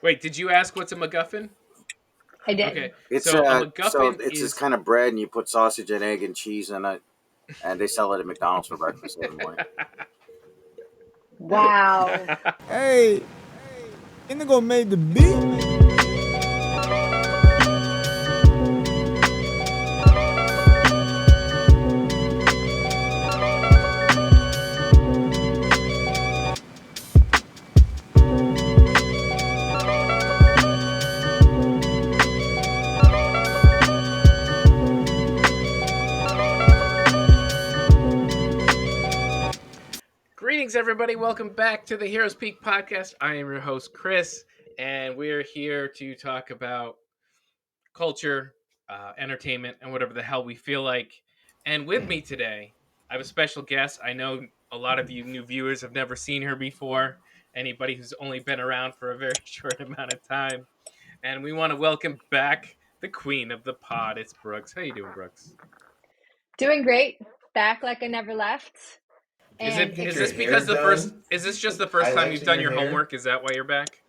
Wait, did you ask what's a MacGuffin? I did. Okay, It's so a so MacGuffin it's this is kind of bread, and you put sausage and egg and cheese in it, and they sell it at McDonald's for breakfast every morning. Wow. Hey, Indigo made the beat. Greetings, everybody. Welcome back to the Heroes Peak podcast. I am your host, Chris, and we're here to talk about culture, entertainment, and whatever the hell we feel like. And with me today, I have a special guest. I know a lot of you new viewers have never seen her before, anybody who's only been around for a very short amount of time. And we want to welcome back the queen of the pod. It's Brooks. How you doing, Brooks? Doing great. Back like I never left. Is And it Get is your this it's hair because the first done, is this just the first time you've highlights in done your your hair. homework? Is that why you're back?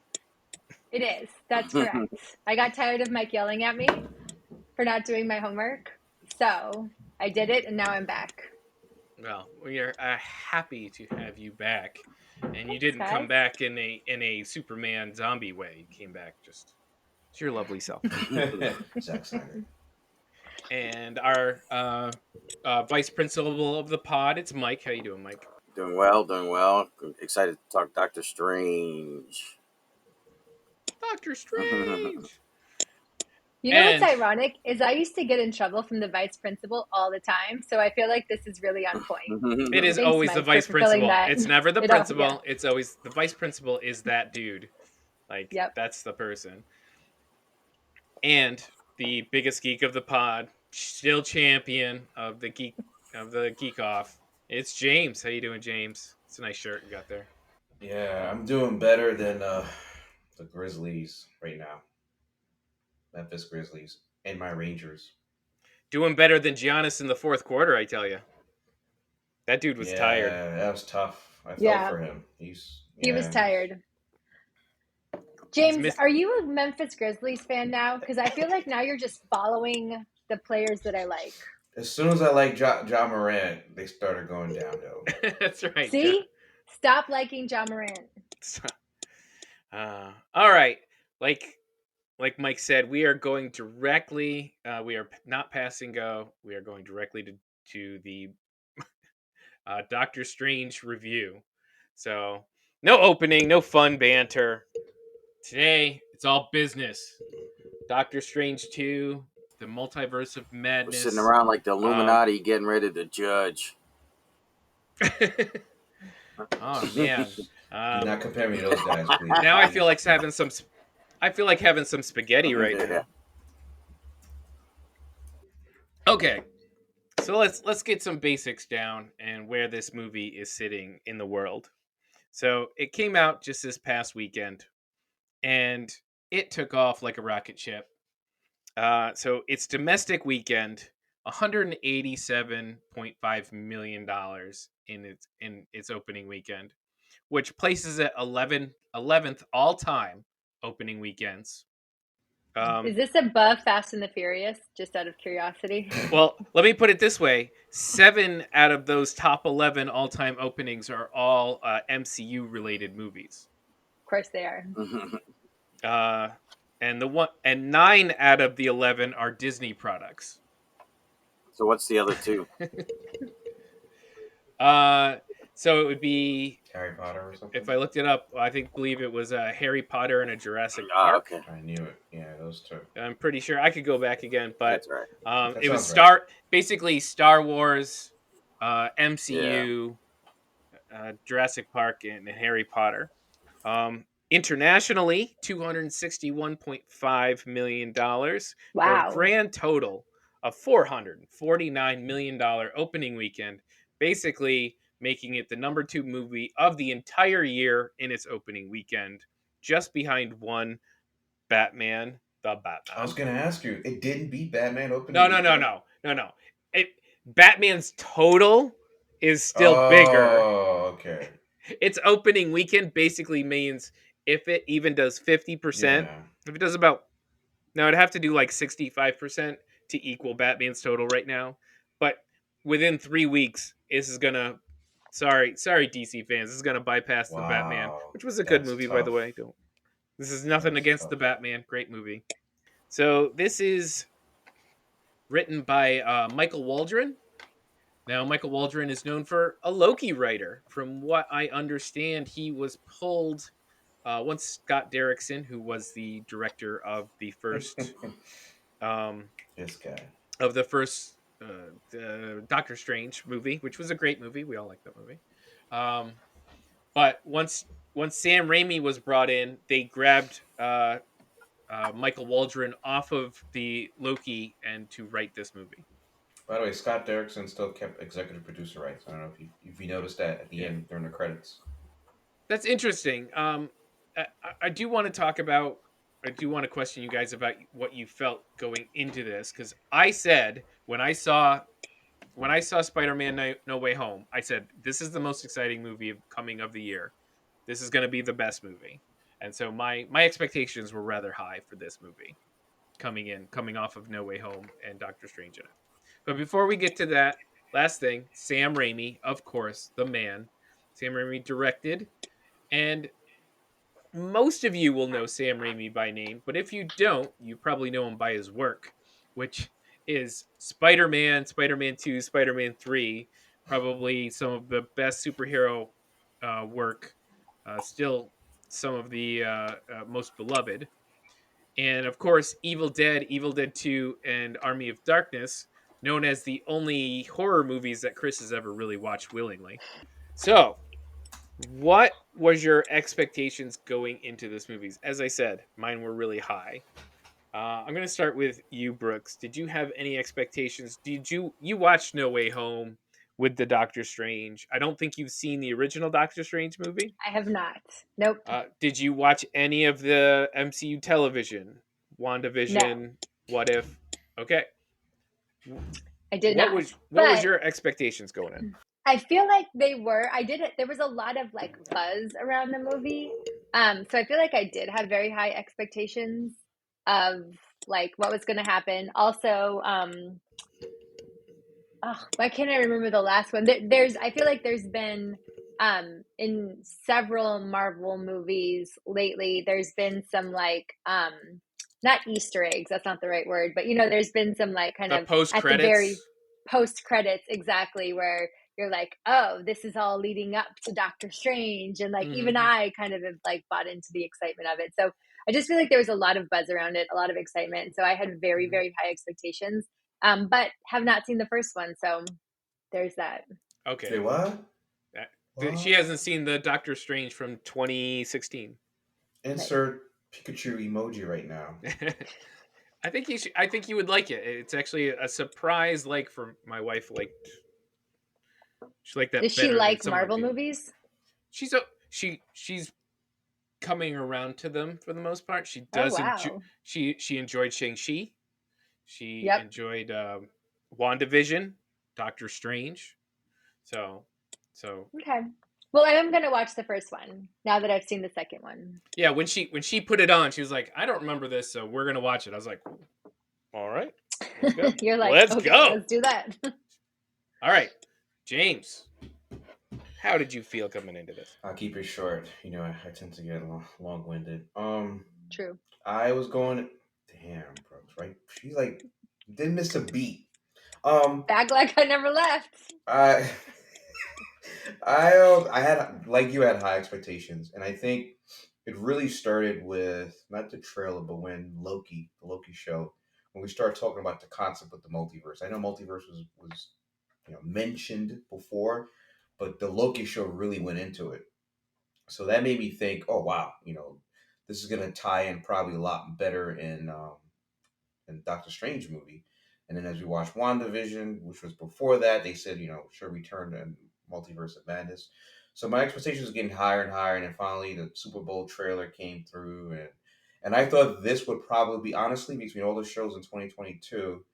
it is. That's correct. I got tired of Mike yelling at me for not doing my homework. So I did it and now I'm back. Well, we are happy to have you back, and you Thanks, didn't come guys. back in a Superman zombie way. You came back just to your lovely self. Zack Snyder. And our vice principal of the pod, it's Mike. How you doing, Mike? Doing well, doing well. Excited to talk Doctor Strange. Doctor Strange. You know what's And ironic is I used to get in trouble from the vice principal all the time. So I feel like this is really on point. it is Thanks, always the Mike, for vice fulfilling principal. that. It's never the Yeah. principal. It's always the vice principal is that dude. Like Yep. that's the person. And the biggest geek of the pod, still champion of the geek off. It's James. How you doing, James? It's a nice shirt you got there. Yeah, I'm doing better than the Grizzlies right now. Memphis Grizzlies and my Rangers. Doing better than Giannis in the fourth quarter, I tell you. That dude was tired. Yeah, that was tough. I felt Yeah. for him. He was He's tired. He's James, missed. are you a Memphis Grizzlies fan now? Because I feel like now you're just following the players that I like. as soon as I like Ja Morant, they started going downhill. That's right. See? Stop liking Ja Morant. All right. Like Mike said, we are going directly. We are not passing go. We are going directly to the Doctor Strange review. So no opening, no fun banter. Today it's all business. Doctor Strange 2, the Multiverse of We're Madness. sitting around like the Illuminati getting ready to judge. Oh man. Do not compare me to those guys, please. Now I feel like having some spaghetti right now. Okay. So let's get some basics down and where this movie is sitting in the world. So it came out just this past weekend, and it took off like a rocket ship. So its domestic weekend, $187.5 million in its opening weekend, which places it 11th all time opening weekends. Is this above Fast and the Furious? Just out of curiosity. Well, let me put it this way: 7 out of those top 11 all-time openings are all MCU-related movies. Of course they are. And 9 out of the 11 are Disney products. So what's the other two? So it would be Harry Potter or something. If I looked it up, I believe it was Harry Potter and a Jurassic Park. Okay. I knew it. Yeah, those two. I'm pretty sure I could go back again, but That's right. That it was sounds basically Star Wars, MCU, Jurassic Park, and Harry Potter. Internationally, $261.5 million for a Wow. grand total of $449 million opening weekend, basically making it the number 2 movie of the entire year in its opening weekend, just behind one Batman, the Batman. I was gonna ask you, it didn't beat Batman opening. No. Batman's total is still bigger. Oh, okay. Its opening weekend basically means if it even does 50%, Yeah. if it does about, now it'd have to do like 65% to equal Batman's total right now. But within 3 weeks, this is gonna, sorry DC fans, this is gonna bypass the Batman, Wow. which was a good That's movie, by the tough. way. Don't, this is nothing That's against the tough. Batman, great movie. So this is written by Michael Waldron. Now, Michael Waldron is known for a Loki writer. From what I understand, he was pulled once Scott Derrickson, who was the director um, This guy. of the first Doctor Strange movie, which was a great movie. We all like that movie. Um, but once Sam Raimi was brought in, they grabbed Michael Waldron off of the Loki and to write this movie. By the way, Scott Derrickson still kept executive producer rights. I don't know if you noticed that at the Yeah, end during the credits. that's interesting. I do want to talk about. I do want to question you guys about what you felt going into this, because I said when I saw Spider-Man No Way Home, I said this is the most exciting movie coming of the year. This is going to be the best movie, and so my expectations were rather high for this movie coming off of No Way Home and Doctor Strange in it. But before we get to that, last thing, Sam Raimi, of course, the man. Sam Raimi directed, and most of you will know Sam Raimi by name, but if you don't, you probably know him by his work, which is Spider-Man, Spider-Man 2, Spider-Man 3, probably some of the best superhero work, still some of the most beloved. And of course, Evil Dead 2, and Army of Darkness, known as the only horror movies that Chris has ever really watched willingly. So, what was your expectations going into this movie? As I said, mine were really high. I'm going to start with you, Brooks. Did you have any expectations? Did you watch No Way Home with the Doctor Strange? I don't think you've seen the original Doctor Strange movie. I have not. Nope. Did you watch any of the MCU television? No, WandaVision, What If? Okay. I did not. What was But your expectations going in? I feel like they were. I did it. There was a lot of like buzz around the movie. So I feel like I did have very high expectations of like what was going to happen. Also, oh, why can't I remember the last one? I feel like there's been in several Marvel movies lately, there's been some like not Easter eggs, that's not the right word, but there's been some like kind The of post at the very credits? post credits exactly where you're like, oh, this is all leading up to Doctor Strange, and like even Mm-hmm. I kind of have like bought into the excitement of it. So I just feel like there was a lot of buzz around it, a lot of excitement. So I had very, Mm-hmm. very high expectations, but have not seen the first one. So there's that. Okay. Wait, what? She hasn't What? seen the Doctor Strange from 2016. Right. Insert Pikachu emoji right now. I think I think you would like it. It's actually a surprise. Like for my wife, she liked Does that she better than like some of the Marvel people. movies? She's coming around to them for the most part. She Oh, doesn't. wow. She enjoyed Shang-Chi. She Yep. enjoyed WandaVision, Doctor Strange. So Okay. Well, I am going to watch the first one now that I've seen the second one. yeah, when she put it on, she was like, "I don't remember this, so we're gonna watch it." I was like, "All right, let's go, You're like, let's okay, go." let's do that. All right, James, how did you feel coming into this? I'll keep it short. I tend to get long winded. True. I was going. Damn, bro. Right? She's like didn't miss a beat. Um, Bag like I never left. I I had like you had high expectations, and I think it really started with not the trailer, but when the Loki show, when we started talking about the concept of the multiverse. I know multiverse was mentioned before, but the Loki show really went into it. So that made me think, oh wow, this is gonna tie in probably a lot better in Doctor Strange movie. And then as we watched WandaVision, which was before that, they said, should return to Multiverse of Madness. So my expectations were getting higher and higher, and then finally the Super Bowl trailer came through, and I thought this would probably be honestly between all the shows in 2022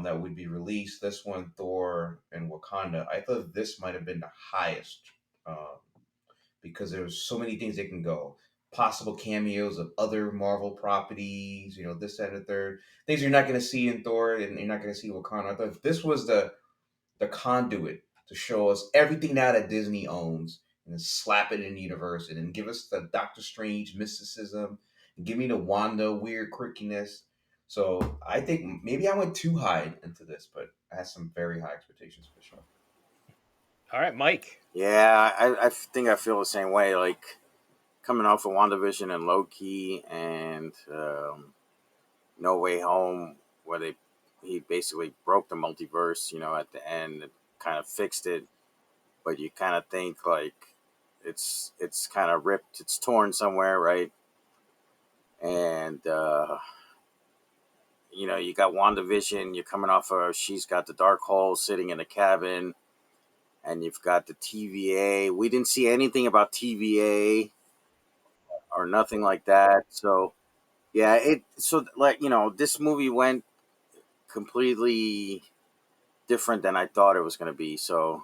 that would be released, this one, Thor and Wakanda, I thought this might have been the highest because there's so many things that can go. possible cameos of other Marvel properties, this, that, and the third. Things you're not going to see in Thor, and you're not going to see Wakanda. I thought if this was the conduit to show us everything now that Disney owns and then slap it in the universe and then give us the Doctor Strange mysticism and give me the Wanda weird quirkiness. So I think maybe I went too high into this, but I had some very high expectations for sure. All right, Mike. Yeah, I think I feel the same way. Like coming off of WandaVision and Loki and No Way Home, where he basically broke the multiverse, at the end and kind of fixed it. But you kind of think like it's kind of ripped, it's torn somewhere, right? And you got WandaVision. You're coming off of she's got the dark hole sitting in a cabin, and you've got the TVA. We didn't see anything about TVA or nothing like that. So yeah, this movie went completely different than I thought it was going to be. So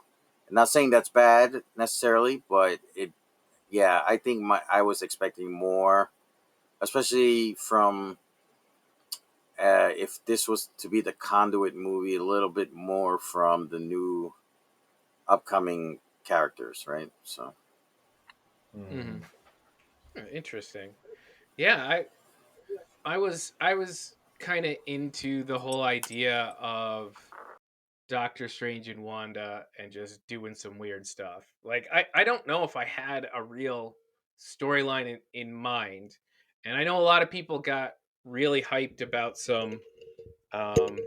I'm not saying that's bad necessarily, but I think I was expecting more, especially from if this was to be the conduit movie, a little bit more from the new upcoming characters, right? So Mm-hmm. Interesting. Yeah, I was kind of into the whole idea of Doctor Strange and Wanda and just doing some weird stuff. Like I don't know if I had a real storyline in mind. And I know a lot of people got really hyped about some um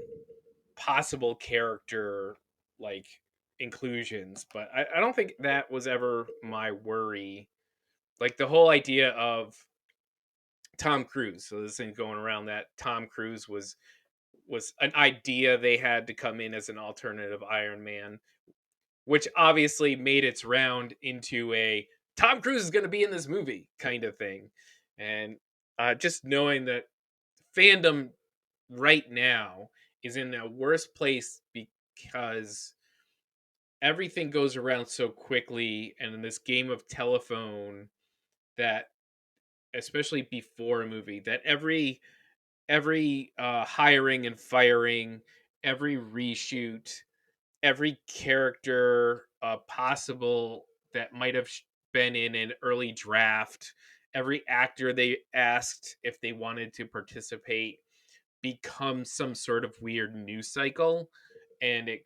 possible character like inclusions, but I don't think that was ever my worry. Like the whole idea of Tom Cruise. So this thing going around that Tom Cruise was an idea they had to come in as an alternative Iron Man, which obviously made its round into a Tom Cruise is going to be in this movie kind of thing. And just knowing that fandom right now is in a worse place because everything goes around so quickly and in this game of telephone that especially before a movie that every hiring and firing, every reshoot, every character possible that might have been in an early draft, every actor they asked if they wanted to participate becomes some sort of weird news cycle, and it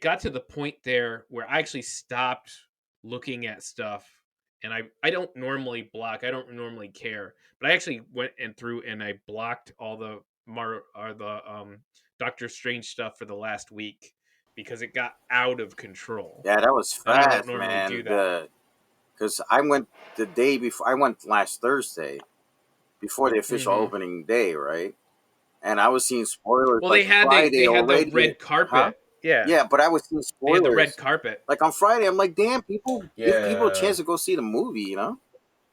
got to the point there where I actually stopped looking at stuff. And I don't normally block. I don't normally care, but I actually went and through and I blocked all the Doctor Strange stuff for the last week because it got out of control. yeah, that was And I don't fast, normally do man. that. Because I went the day before. I went last Thursday before the official Hmm. opening day, right? And I was seeing spoilers Well, like Friday they had the already. red Huh? carpet. Yeah, Yeah, but I was seeing they had the red spoilers carpet. like on Friday. I'm like, damn, people give people a Yeah, chance to go see the movie.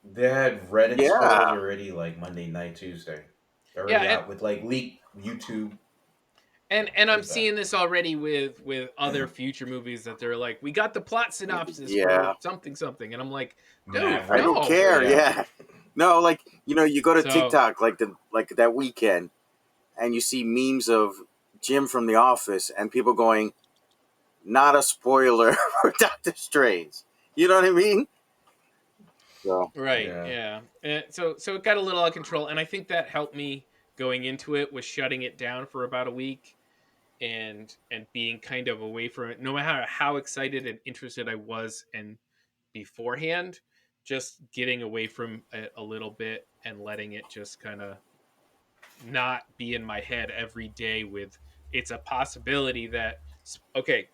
they had Reddit spoilers Yeah, already like Monday night, Tuesday. They're Yeah, already out with like leaked YouTube. and Yeah, and it I'm was bad. seeing this already with other future movies that they're like, we got the plot synopsis for yeah. something something, and I'm like, dude, I Maverick. don't no. care. Yeah. Yeah, no, like you go to So TikTok like that weekend, and you see memes of Jim from The Office, and people going, "Not a spoiler for Doctor Strange." You know what I mean? So right, Yeah. yeah, so it got a little out of control, and I think that helped me going into it was shutting it down for about a week and being kind of away from it, no matter how excited and interested I was and beforehand, just getting away from it a little bit and letting it just kind of not be in my head every day with it's a possibility that okay,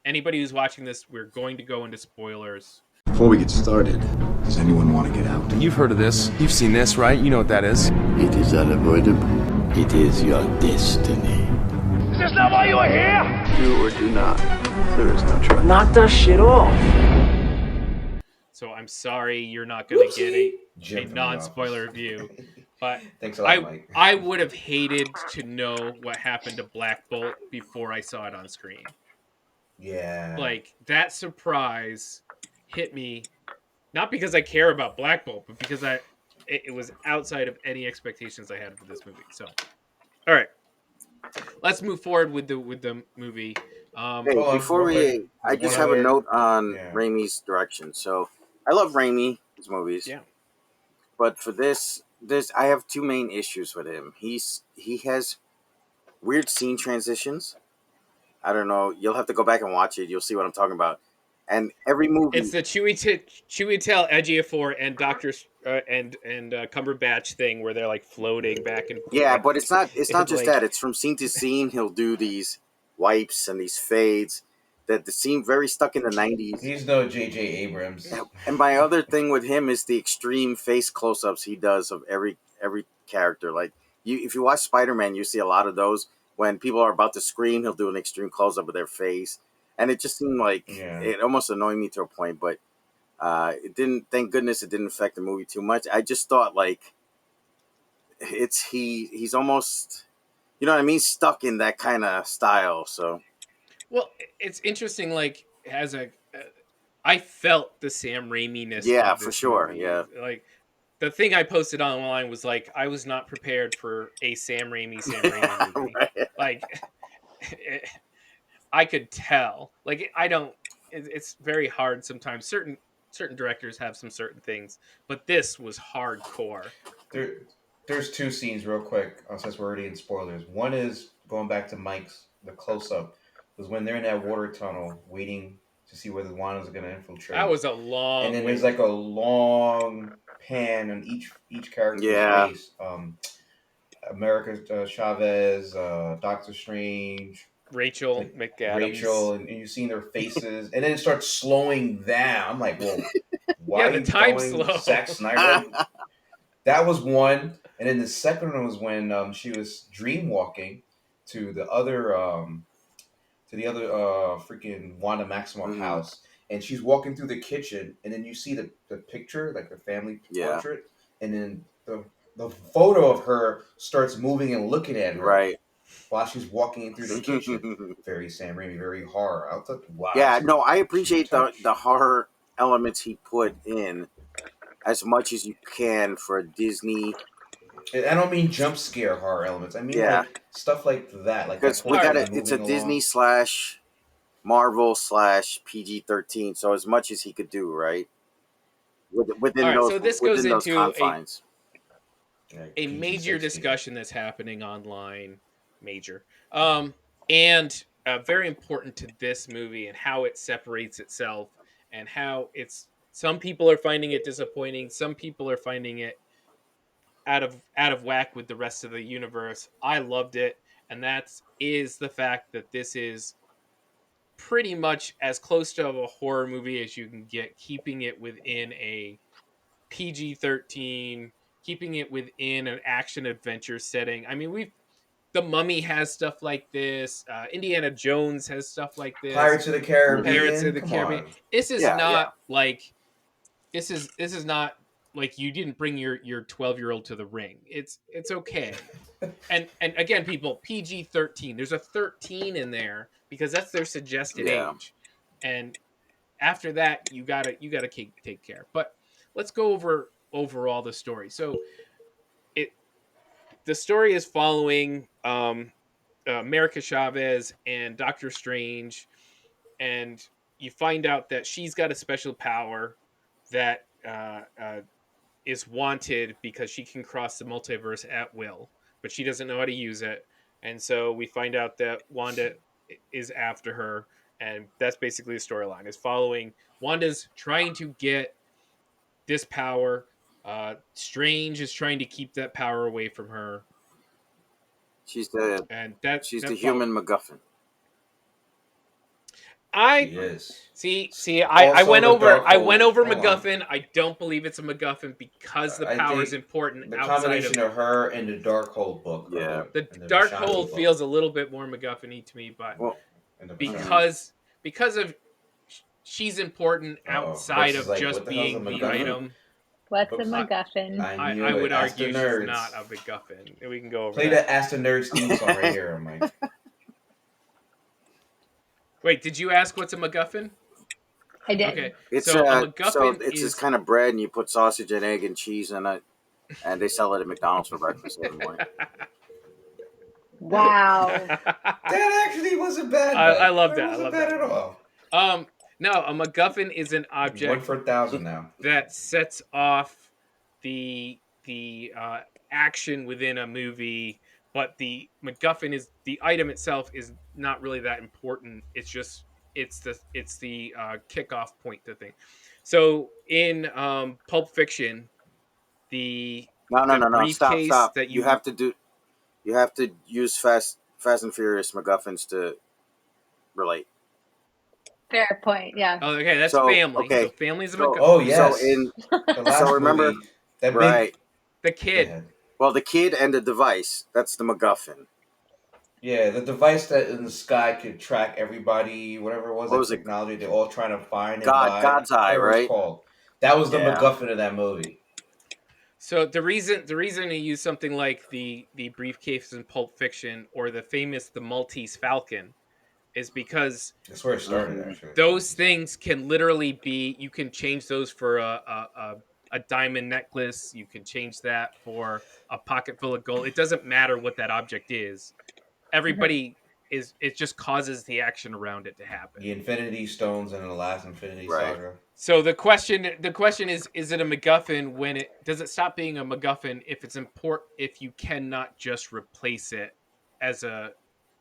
anybody who's watching this, we're going to go into spoilers. Before we get started, does anyone want to get out? You've heard of this. You've seen this, right? You know what that is. It is unavoidable. It is your destiny. Is this not why you are here? Do or do not. There is no try. Knock that shit off. So I'm sorry you're not going to get a Jim from The non-spoiler Office. review, but Thanks a lot, Mike. I would have hated to know what happened to Black Bolt before I saw it on screen. Yeah. Like that surprise hit me not because I care about Black Bolt, but because it was outside of any expectations I had for this movie. So, all right, let's move forward with the movie. Hey, Hold on, before real quick. we, I There's one just have a other. note on Yeah. Raimi's direction. So I love Raimi, his movies, Yeah, but for this I have two main issues with him. He has weird scene transitions. I don't know. You'll have to go back and watch it. You'll see what I'm talking about. And every it's movie, the Chewie Tail Edgiafor and Doctor and Cumberbatch thing where they're like floating back and yeah, forth. but it's not just Like that. It's from scene to scene. He'll do these wipes and these fades that seem very stuck in the '90s. He's no J.J. Abrams. And my other thing with him is the extreme face close-ups he does of every character. Like if you watch Spider-Man, you see a lot of those. When people are about to scream, he'll do an extreme close-up of their face, and it just seemed like Yeah. it almost annoyed me to a point. But it didn't. Thank goodness it didn't affect the movie too much. I just thought like he's almost, you know what I mean, stuck in that kind of style. So well, it's interesting. Like as a I felt the Sam Raimi-ness yeah, of for this sure. movie. Yeah, Like the thing I posted online was like I was not prepared for a Sam Raimi movie. right. Like I could tell. Like I don't. It's very hard sometimes. Certain directors have some certain things, but this was hardcore. There, there's two scenes real quick. Since we're already in spoilers, one is going back to Mike's the close up was when they're in that water tunnel waiting to see where the Wanda's going to That infiltrate, was a and long then there's wait. like a long pan on each character's Yeah. face. America Chavez, Doctor Strange, Rachel like McAdams. Rachel, and you've seen their faces, and then it starts slowing down. I'm like, whoa, why Yeah, are the you time going slow. Zack Snyder? Like, that was one, and then the second one was when she was dream walking to the other freaking Wanda Maximoff hmm house, and she's walking through the kitchen, and then you see the picture, like the family Yeah. portrait, and then the photo of her starts moving and looking at her Right. while she's walking in through the kitchen. Very Sam Raimi, very horror. I thought, wow, Yeah, that's a no, I cute appreciate the touch. horror elements he put in as much as you can for Disney. And I don't mean jump scare horror elements. I mean Yeah, like stuff like that, like that because we All got right. portrait it's a moving Disney along. slash Marvel slash PG-13. So as much as he could do, right, All right. So this goes within those into confines. Like a PG major 16. discussion that's happening online. Major. And very important to this movie and how it separates itself and how it's some people are finding it disappointing, some people are finding it out of whack with the rest of the universe. I loved it, and that's is the fact that this is pretty much as close to a horror movie as you can get, keeping it within a PG-13, keeping it within an action adventure setting. I mean, the Mummy has stuff like this. Indiana Jones has stuff like this. Pirates of the Pirates of Caribbean. the Come Caribbean. on. This is Yeah, yeah. not like this is not like you didn't bring your 12-year-old to the ring. It's okay. And again, people, PG-13. There's a 13 in there because that's their suggested Yeah. age. And after that, you gotta take care. But let's go over overall the story. So it the story is following America Chavez and Doctor Strange, and you find out that she's got a special power that is wanted because she can cross the multiverse at will, but she doesn't know how to use it. And so we find out that Wanda is after her, and that's basically the storyline. Is following Wanda's trying to get this power. Strange is trying to keep that power away from her, She's the and that she's the that follow. human MacGuffin. She I is. see. I Also, went the over. I Darkhold. went over Hold on. MacGuffin. I don't believe it's a MacGuffin because the I power is think important the outside combination of of her and the Darkhold book are Yeah. the and the Darkhold. Vishanti book. Feels a little bit more MacGuffin-y to me, but Well, And the Vishanti. mhm. because of she's important outside Brooks is of like, what just the hell's a being the MacGuffin? item. What's a Brooks, I, MacGuffin? I I knew would it. Ask the argue she's not nerds. a MacGuffin. We can go over Play that. the Ask the Nerds theme song right here. I'm like, Wait, did you ask what's a MacGuffin? I did. Okay, It's so a so MacGuffin it's this is kind of bread, and you put sausage and egg and cheese in it, and they sell it at McDonald's for breakfast every morning. Wow. That actually wasn't bad, I Mike. love That that. I wasn't love bad that. at all. No, a MacGuffin is an One object for 1,000 now. that sets off the action within a movie, but the MacGuffin is the item itself is not really that important. It's the kickoff point to thing. So in Pulp Fiction, the No, no, the no, no! Stop, briefcase stop! that You you have to do. You have to use Fast and Furious MacGuffins to relate. Fair point. Yeah. oh okay, that's So family. So okay, family's a so MacGuffin. Oh so yes, in the so last remember, movie, that big. right? The Go kid. ahead. Well, the kid and the device. That's the MacGuffin. Yeah, the device that in the sky could track everybody, whatever it was, What that was it? technology they're all trying to find and buy, God's Eye, whatever it's right? called. That was the Yeah. MacGuffin of that movie. So the reason to use something like the briefcase in Pulp Fiction or the Maltese Falcon is because That's where it started, Hmm. actually. those things can literally be you can change those for a diamond necklace. You can change that for a pocket full of gold. It doesn't matter what that object is. Mhm. Everybody is it just causes the action around it to happen. The Infinity Stones in the last Infinity Right. Saga. So the question is it a MacGuffin when it does it stop being a MacGuffin if it's important if you cannot just replace it as a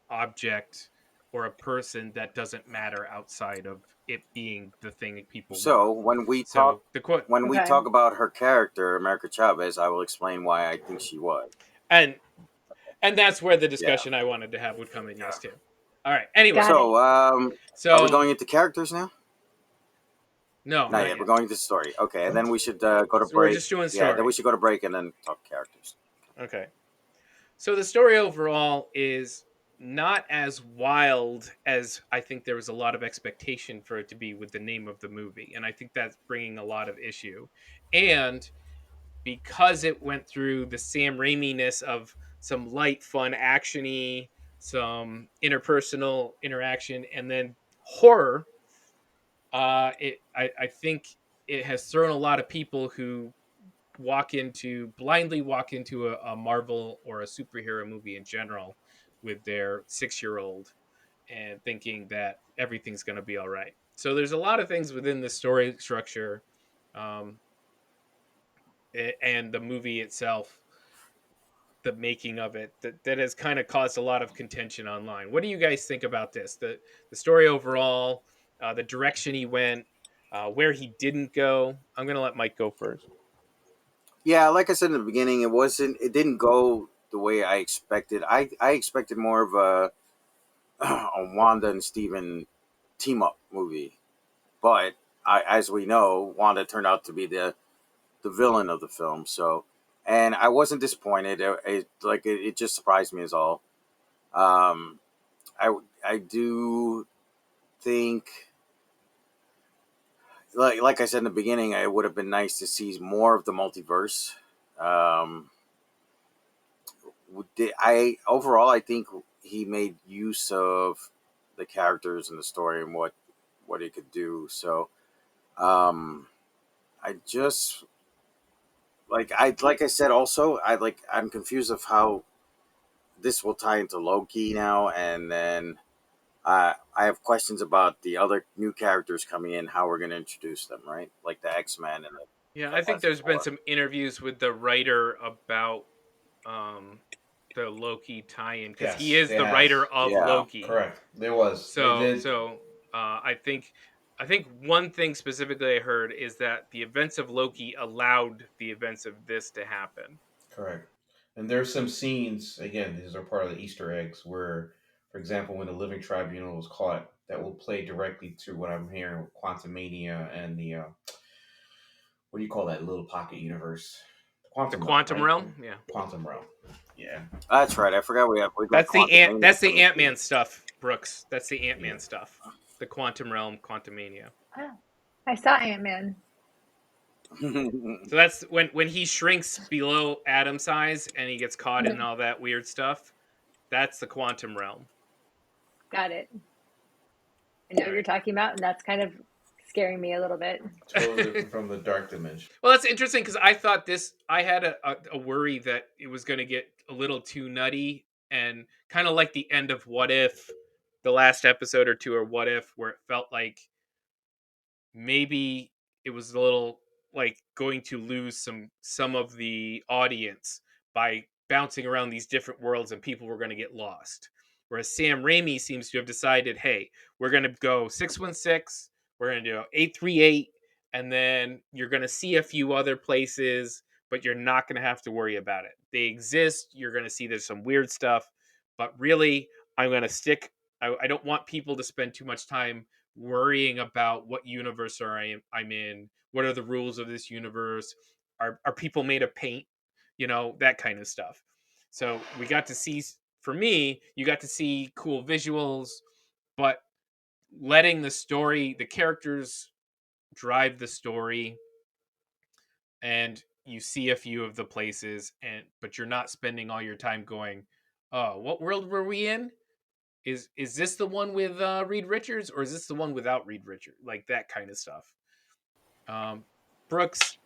object or a person that doesn't matter outside of it being the thing that people So want. So the quote when we Okay. talk about her character, America Chavez, I will explain why I think she was. and and that's where the Yeah. discussion I wanted to have would come in. Yes, too. All right. Anyway, Got it. So are we so going into characters now? no, Not not yet. We're yet. going to story. Okay, and then we should go to So we're break. just doing Yeah, then we story. should go to break and then talk characters. Okay. So the story overall is not as wild as I think there was a lot of expectation for it to be with the name of the movie, and I think that's bringing a lot of issue. And because it went through the Sam Raimi-ness of some light, fun, actiony, some interpersonal interaction, and then horror, I think it has thrown a lot of people who blindly walk into a Marvel or a superhero movie in general with their 6-year-old and thinking that everything's going to be all right. So there's a lot of things within the story structure um, and the movie itself, the making of it, that has kind of caused a lot of contention online. What do you guys think about this? The story overall, the direction he went, where he didn't go. I'm going to let Mike go first. Yeah, like I said in the beginning, it wasn't. It didn't go the way I expected. I expected more of a Wanda and Steven team up movie, but as we know, Wanda turned out to be the villain of the film. So, and I wasn't disappointed. It just surprised me as all. Um, I do think, like I said in the beginning, it would have been nice to see more of the multiverse. Um, I overall, I think he made use of the characters and the story and what he could do. So, um, I just like I said. Also, I'm confused of how this will tie into Loki now, and then I have questions about the other new characters coming in, how we're going to introduce them, right? Like the X-Men and the Yeah, I think Fantastic there's been Four. some interviews with the writer about um, the Loki tie-in because he Yes, is they the have. writer of Yeah, Loki. Correct. There was. They So did. so I think one thing specifically I heard is that the events of Loki allowed the events of this to happen. Correct. And there's some scenes, again, these are part of the Easter eggs, where, for example, when the Living Tribunal was caught, that will play directly to what I'm hearing with Quantum Mania and the, what do you call that little pocket universe? The The Quantum Realm, quantum right? realm, yeah. Quantum Realm. Yeah. that's right. I forgot we got Quantum Mania That's the coming Ant-Man stuff, Brooks. That's the Yeah. Ant-Man stuff. The quantum realm, Quantumania. Oh, I saw Ant-Man. too. So that's when he shrinks below atom size and he gets caught in Mhm. all that weird stuff. That's the quantum realm. Got it. I know All what right. you're talking about, and that's kind of scaring me a little bit. Totally different from the dark dimension. Well, that's interesting because I thought I had a worry that it was going to get a little too nutty and kind of like the end of What If, the last episode or two, or What If, where it felt like maybe it was a little like going to lose some of the audience by bouncing around these different worlds and people were going to get lost. Whereas Sam Raimi seems to have decided, hey, we're going to go 616, we're going to do 838, and then you're going to see a few other places, but you're not going to have to worry about it. They exist. You're going to see there's some weird stuff, but really, I'm going to stick. I don't want people to spend too much time worrying about what universe I'm in. What are the rules of this universe? Are people made of paint? You know, that kind of stuff. So we got to see, for me, you got to see cool visuals, but letting the characters drive the story, and you see a few of the places, but you're not spending all your time going, oh, what world were we in? Is this the one with Reed Richards, or is this the one without Reed Richards? Like that kind of stuff. Brooks.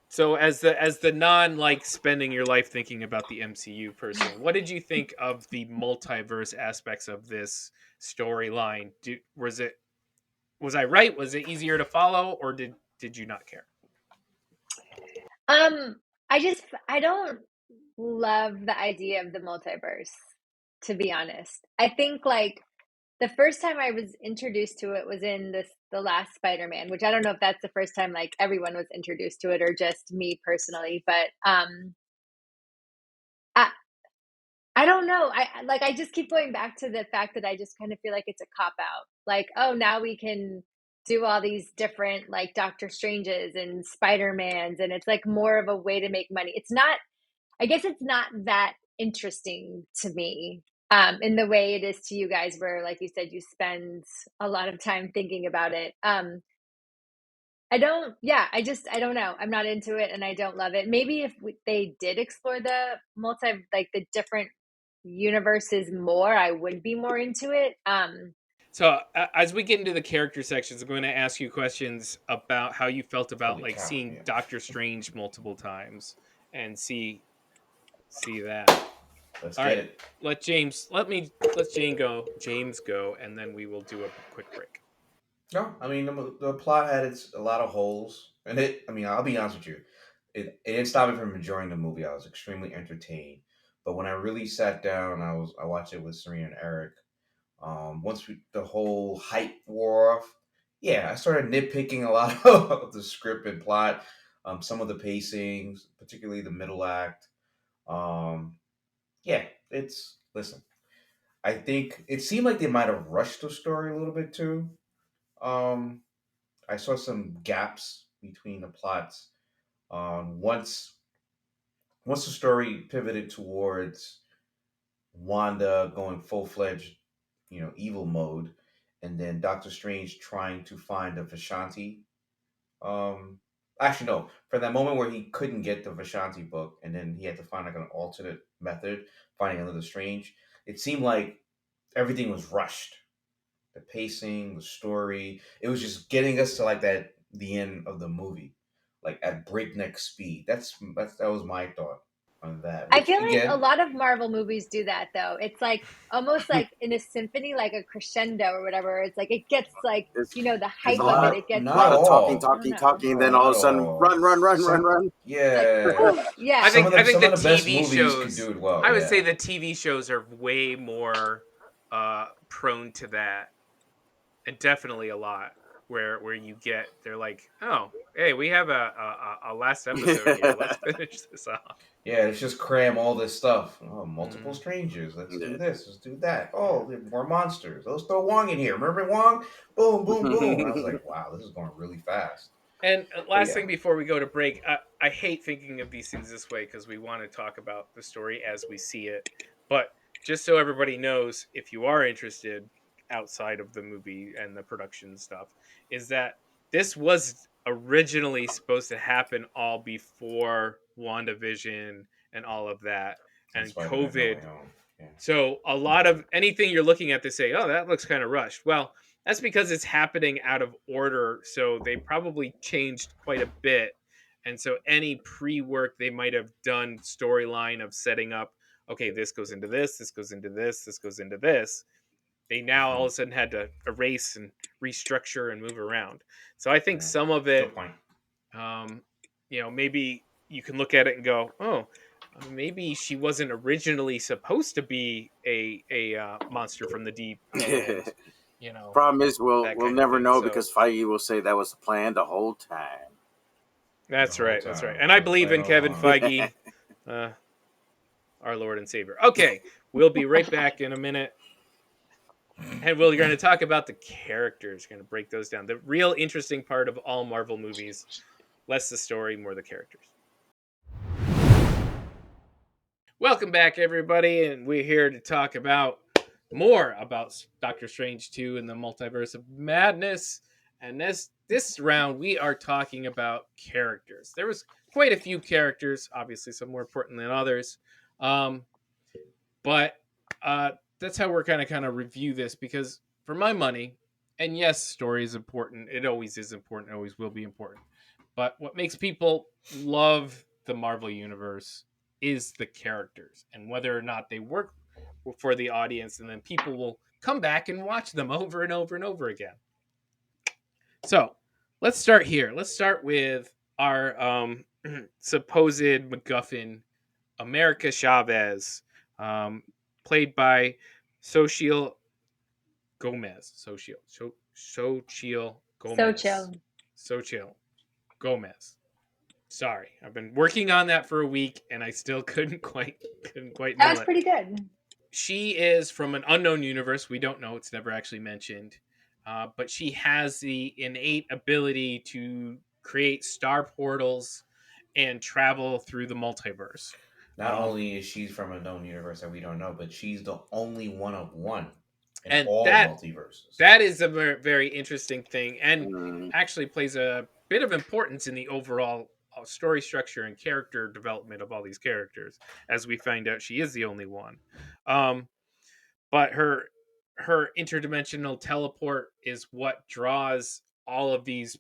So as the non like spending your life thinking about the MCU person, what did you think of the multiverse aspects of this storyline? Was I right? Was it easier to follow, or did you not care? I don't love the idea of the multiverse, to be honest. I think like the first time I was introduced to it was in the last Spider-Man, which I don't know if that's the first time like everyone was introduced to it or just me personally, but I I don't know. I just keep going back to the fact that I just kind of feel like it's a cop out. Like, oh, now we can do all these different like Doctor Stranges and Spider-Mans, and it's like more of a way to make money. It's not, I guess it's not that interesting to me, in the way it is to you guys, where like you said, you spend a lot of time thinking about it. I don't, yeah, I don't know. I'm not into it and I don't love it. Maybe if they did explore the like the different universes more, I would be more into it. So as we get into the character sections, I'm going to ask you questions about how you felt about Holy like cow! seeing Yeah. Doctor Strange multiple times and see that. Let's All get right, it. let James go, and then we will do a quick break. No, I mean the plot had a lot of holes, and it. I mean, I'll be honest with you, it didn't stop me from enjoying the movie. I was extremely entertained, but when I really sat down, I watched it with Serena and Eric. Once the whole hype wore off, yeah, I started nitpicking a lot of the script and plot, some of the pacings, particularly the middle act. Um, yeah, it's listen. I think it seemed like they might have rushed the story a little bit too. Um, I saw some gaps between the plots. Once the story pivoted towards Wanda going full fledged, evil mode, and then Doctor Strange trying to find the Vishanti. Um, Actually, no. For that moment where he couldn't get the Vishanti book, and then he had to find like an alternate method, finding another Strange. It seemed like everything was rushed. The pacing, the story. It was just getting us to like the end of the movie, like at breakneck speed. That was my thought on that. I Which feel like a again, lot of Marvel movies do that though. It's like almost like in a symphony, like a crescendo or whatever. It's like it gets like, There's the there's hype of it. It gets a not lot like, of talking, all. I don't talking, know. talking, and No, then all not of a sudden, all. run, run, run, run, Some, run. It's like, yeah. whew, yeah. I Some think of the the best TV movies could shows. do it well. I would say Yeah, the TV shows are way more prone to that, and definitely a lot where you get they're like, oh, hey, we have a last episode here. Let's finish this off. yeah. Let's just cram all this stuff. Oh, multiple Mm, strangers. Let's do Yeah. this. Let's do that. yeah. Oh, there are more monsters. Let's throw Wong in here. Remember Wong? Boom, boom, boom. And I was like, wow, this is going really fast. And But last yeah, thing before we go to break, I hate thinking of these things this way because we want to talk about the story as we see it. But just so everybody knows, if you are interested outside of the movie and the production stuff, is that this was originally supposed to happen all before WandaVision and all of that. and And Spider-Man No Way COVID. Home. Yeah. So a lot of anything you're looking at, they say, oh, that looks kind of rushed. Well, That's because it's happening out of order, so they probably changed quite a bit. And so any pre-work they might have done storyline of setting up, okay, this goes into this goes into this goes into this. They now all of a sudden had to erase and restructure and move around. So I think some of it, Good point. maybe you can look at it and go, oh, maybe she wasn't originally supposed to be a monster from the deep, and Problem is, we'll that we'll kind of never thing. know So because Feige will say that was the plan the whole time. that's The whole right. That's right. time. And I It was believe playing in all Kevin along. Feige, our Lord and Savior. Okay, we'll be right back in a minute. And we're going to talk about the characters. We're going to break those down. The real interesting part of all Marvel movies, less the story, more the characters. Welcome back, everybody, and we're here to talk about more about Doctor Strange 2 and the Multiverse of Madness. And this round, we are talking about characters. There was quite a few characters, obviously some more important than others, but that's how we're kind of review this, because for my money, and yes, story is important. It always is important. It always will be important. But what makes people love the Marvel universe is the characters and whether or not they work for the audience, and then people will come back and watch them over and over and over again. So let's start here. Let's start with our supposed MacGuffin, America Chavez, played by Xochitl Gomez. Xochitl So Gomez. chill. Xochitl Gomez. Sorry, I've been working on that for a week, and I still couldn't quite That nail was it. pretty good. She is from an unknown universe. We don't know. It's never actually mentioned. But she has the innate ability to create star portals and travel through the multiverse. Not only is she from a known universe that we don't know, but she's the only one of one in And all multiverses. that is a very, very interesting thing, and Mm. actually plays a bit of importance in the overall story structure and character development of all these characters, as we find out she is the only one. But her interdimensional teleport is what draws all of these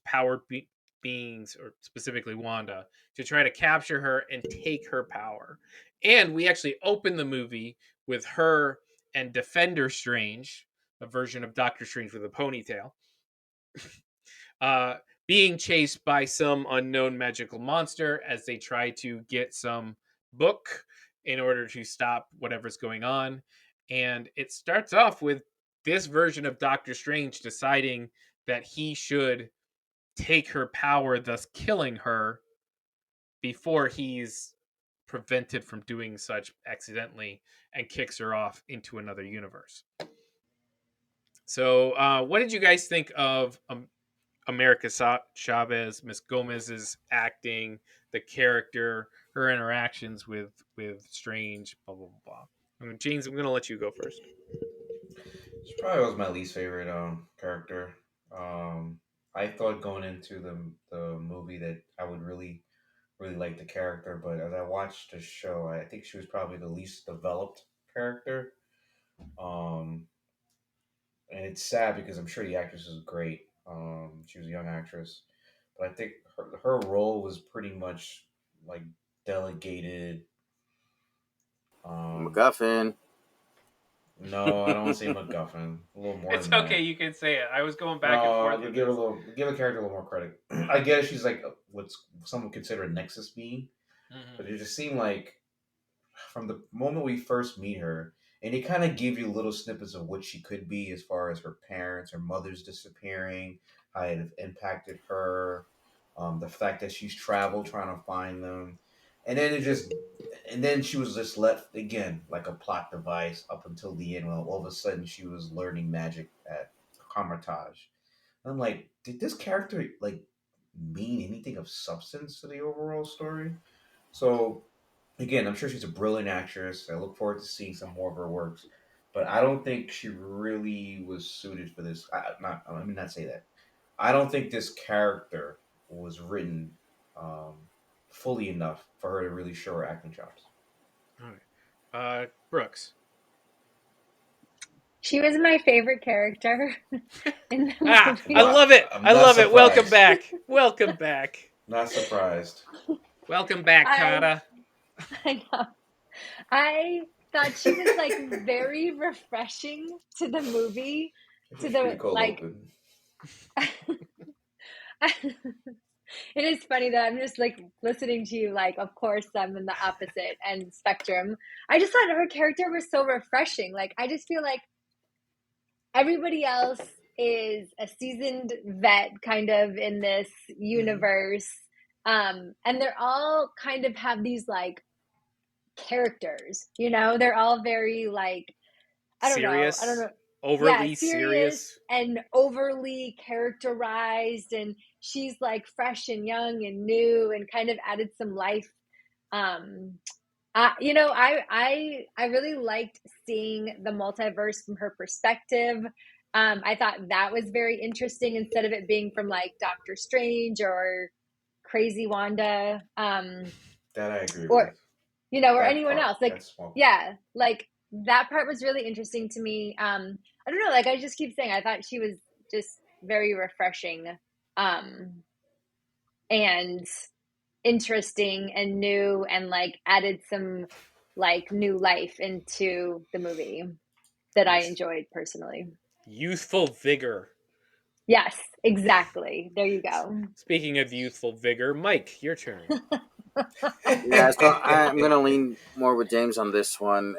beings, or specifically Wanda, to try to capture her and take her power. And we actually open the movie with her and Defender Strange, a version of Doctor Strange with a ponytail, uh, being chased by some unknown magical monster as they try to get some book in order to stop whatever's going on. And it starts off with this version of Doctor Strange deciding that he should take her power, thus killing her before he's prevented from doing such accidentally, and kicks her off into another universe. So, what did you guys think of America Chavez, Miss Gomez's acting, the character, her interactions with Strange, blah blah blah? James, I'm gonna let you go first. She probably was my least favorite character. I thought going into the movie that I would really like the character, but as I watched the show, I think she was probably the least developed character. Um, and it's sad because I'm sure the actress is great. She was a young actress, but I think her role was pretty much like delegated. Um, MacGuffin. no, I don't want to say MacGuffin. A little more It's than okay, that. you can say it. I was going back and No, forth with give her a this. little, give the character a little more credit. I guess she's like what's some would consider a nexus being, Mm-hmm. but it just seemed like from the moment we first meet her, and it kind of gave you little snippets of what she could be as far as her parents, her mother's disappearing, how it have impacted her, the fact that she's traveled trying to find them, and then and then she was just left again like a plot device up until the end when all of a sudden she was learning magic at Carmitage. I'm like, did this character like mean anything of substance to the overall story? So again, I'm sure she's a brilliant actress. I look forward to seeing some more of her works, but I don't think she really was suited for this. Let me not say that. I don't think this character was written um, fully enough for her to really show her acting chops. All right, Brooks. She was my favorite character in the I movie. love it. I'm I not love it. Welcome surprised. back. Welcome back. Not surprised. Welcome back, I Kata. I know. I thought she was like very refreshing to the movie, It to was the pretty cold like. open. It is funny that I'm just like listening to you. Like, of course, I'm in the opposite end spectrum. I just thought her character was so refreshing. Like, I just feel like everybody else is a seasoned vet kind of in this universe. And they're all kind of have these like characters, they're all very like, I don't Serious. know. Yeah, Overly serious serious. and overly characterized. And she's like fresh and young and new and kind of added some life. Um, I really liked seeing the multiverse from her perspective. I thought that was very interesting instead of it being from like Doctor Strange or Crazy Wanda, That I agree or with. or That anyone part, else. Like, that small part. yeah, like that part was really interesting to me. I don't know, like I just keep saying, I thought she was just very refreshing, and interesting and new and like added some like new life into the movie that I Nice. enjoyed personally. Youthful vigor. Yes, exactly. There you go. Speaking of youthful vigor, Mike, your turn. Yeah, so I'm gonna lean more with James on this one.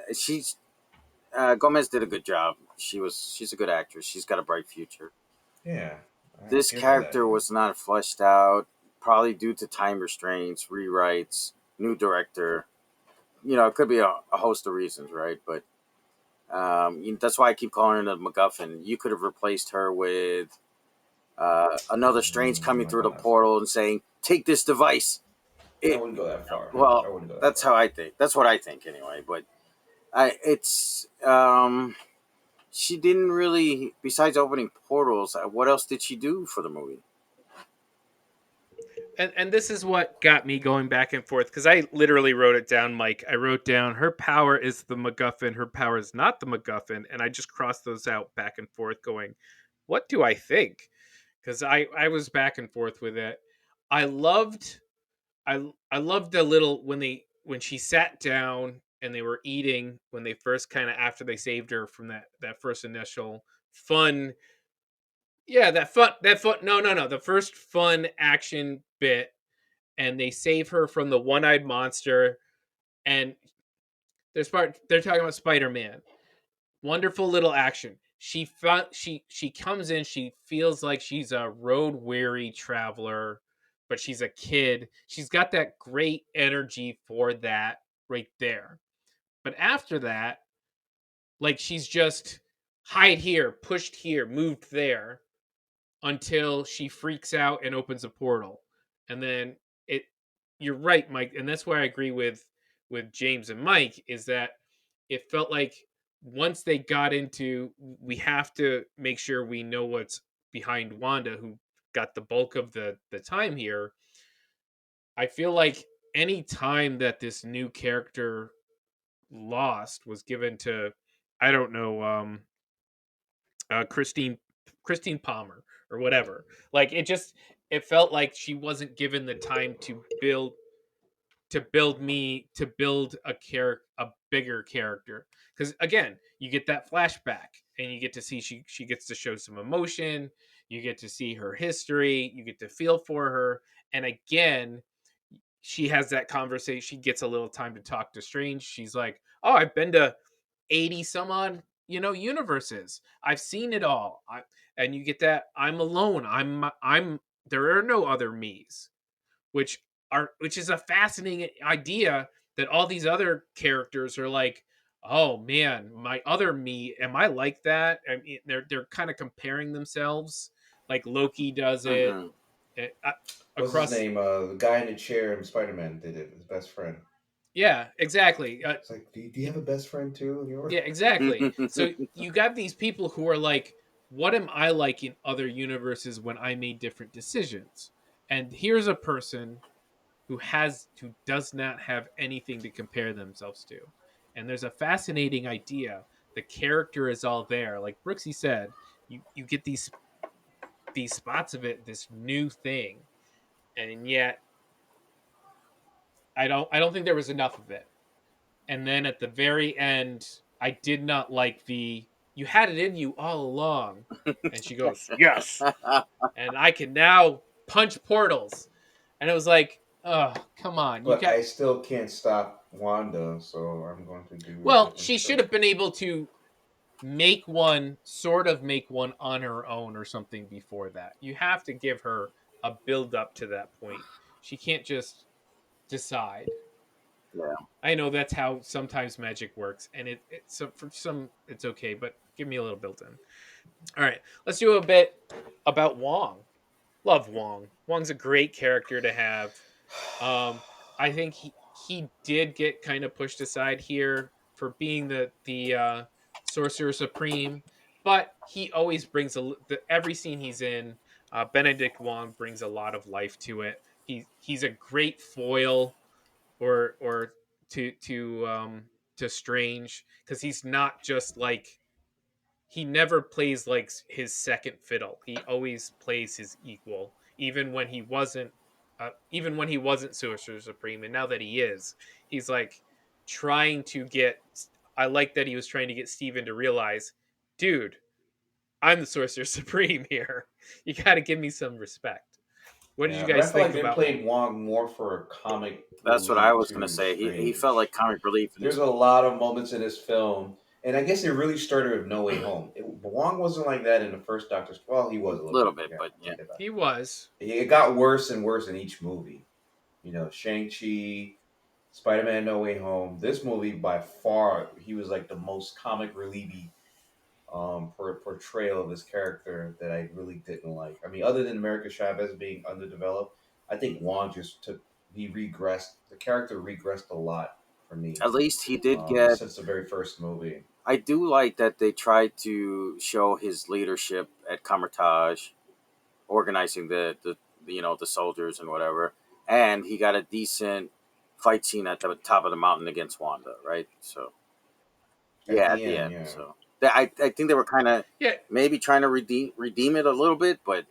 Gomez did a good job. She's a good actress. She's got a bright future. Yeah, I'll This give her that. character was not fleshed out, probably due to time restraints, rewrites, new director. It could be a host of reasons, right? But that's why I keep calling her the MacGuffin. You could have replaced her with another Strange coming Not through the going that far. portal and saying, "Take this device." I It wouldn't go that far. I well, wouldn't go that that's far. how I think. That's what I think anyway. But it's she didn't really, besides opening portals. What else did she do for the movie? And this is what got me going back and forth because I literally wrote it down, Mike. I wrote down her power is the MacGuffin, her power is not the MacGuffin, and I just crossed those out back and forth, going, "What do I think?" Because I was back and forth with it. I loved I loved the little when she sat down and they were eating when they first kind of after they saved her from that first initial fun. Yeah, that fun no the first fun action bit, and they save her from the one-eyed monster. And they're talking about Spider-Man. Wonderful little action. She comes in, she feels like she's a road weary traveler, but she's a kid. She's got that great energy for that right there. But after that, like she's just hide here, pushed here, moved there, until she freaks out and opens a portal. And then it you're right, Mike, and that's where I agree with James and Mike, is that it felt like once they got into, we have to make sure we know what's behind Wanda, who got the bulk of the time here. I feel like any time that this new character lost was given to, I don't know, Christine Palmer or whatever. Like it felt like she wasn't given the time to build a bigger character. Because again, you get that flashback and you get to see she gets to show some emotion. You get to see her history. You get to feel for her, and again, she has that conversation. She gets a little time to talk to Strange. She's like, "Oh, I've been to 80 some odd universes. I've seen it all." And you get that I'm alone. I'm there are no other me's, which which is a fascinating idea, that all these other characters are like, "Oh man, my other me, am I like that?" I mean, they're kind of comparing themselves, like Loki does it, Mm-hmm. eh, What's his across. name? The guy in the chair in Spider-Man did it. His best friend. Yeah, exactly. It's like, do you have a best friend too? In your Yeah, exactly. So you got these people who are like, what am I like in other universes when I made different decisions? And here's a person who does not have anything to compare themselves to. And there's a fascinating idea the character is all there. Like Brooksy said, you get these spots of it, this new thing, and yet I don't think there was enough of it. And then at the very end, I did not like the "you had it in you all along," and she goes yes, and I can now punch portals, and it was like, oh come on, you But got. I still can't stop Wanda, so I'm going to do a Well, different she should have choice. been able to make one on her own or something before that. You have to give her a build up to that point. She can't just decide. Yeah. I know that's how sometimes magic works, and so for some it's okay, but give me a little built in. All right, let's do a bit about Wong. Love Wong. Wong's a great character to have. Um, I think he did get kind of pushed aside here for being the sorcerer supreme, but he always brings every scene he's in. Benedict Wong brings a lot of life to it. He's a great foil or to Strange, because he's not just like, he never plays like his second fiddle. He always plays his equal, even when he wasn't Sorcerer Supreme, and now that he is, he's like trying to get. I like that he was trying to get Steven to realize, dude, I'm the Sorcerer Supreme here. You got to give me some respect. What did you Yeah, but I guys feel like think they about Wong? played Wong more for a comic That's what I relief was gonna to say. He felt Strange. like comic relief in There's this a lot of moments in this film, and I guess it really started with No Way Home. Wong wasn't like that in the first Doctor. Well, he was a little little bit. bit, Yeah, but I'll yeah. take it back. He was. It got worse and worse in each movie. You know, Shang-Chi, Spider-Man No Way Home. This movie, by far, he was like the most comic relievy portrayal of his character that I really didn't like. I mean, other than America Chavez being underdeveloped, I think Wong just took, he regressed. The character regressed a lot for me At least he did get. since the very first movie. I do like that they tried to show his leadership at Kamertage, organizing the soldiers and whatever, and he got a decent fight scene at the top of the mountain against Wanda, right? So At yeah, at the the end, end. yeah. So I think they were kind of Yeah, maybe trying to redeem it a little bit, but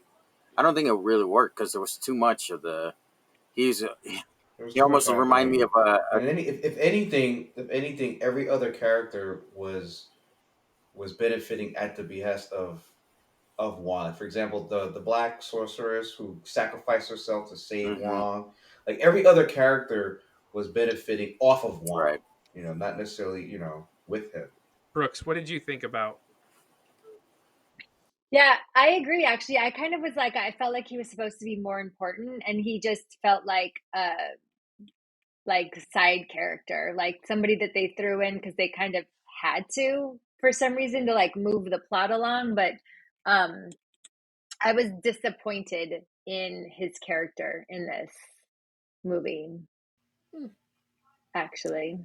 I don't think it really worked because there was too much of the. He's There was he too much almost reminded me happening. of a And if anything, every other character was benefiting at the behest of Wong. For example, the black sorceress who sacrificed herself to save mhm, Wong. Like every other character was benefiting off of Wong. right. You know, not necessarily with him. Brooks, what did you think about? Yeah, I agree. Actually, I kind of was like, I felt like he was supposed to be more important, and he just felt like a side character, like somebody that they threw in because they kind of had to for some reason to like move the plot along. But um, I was disappointed in his character in this movie. Hmm. Actually,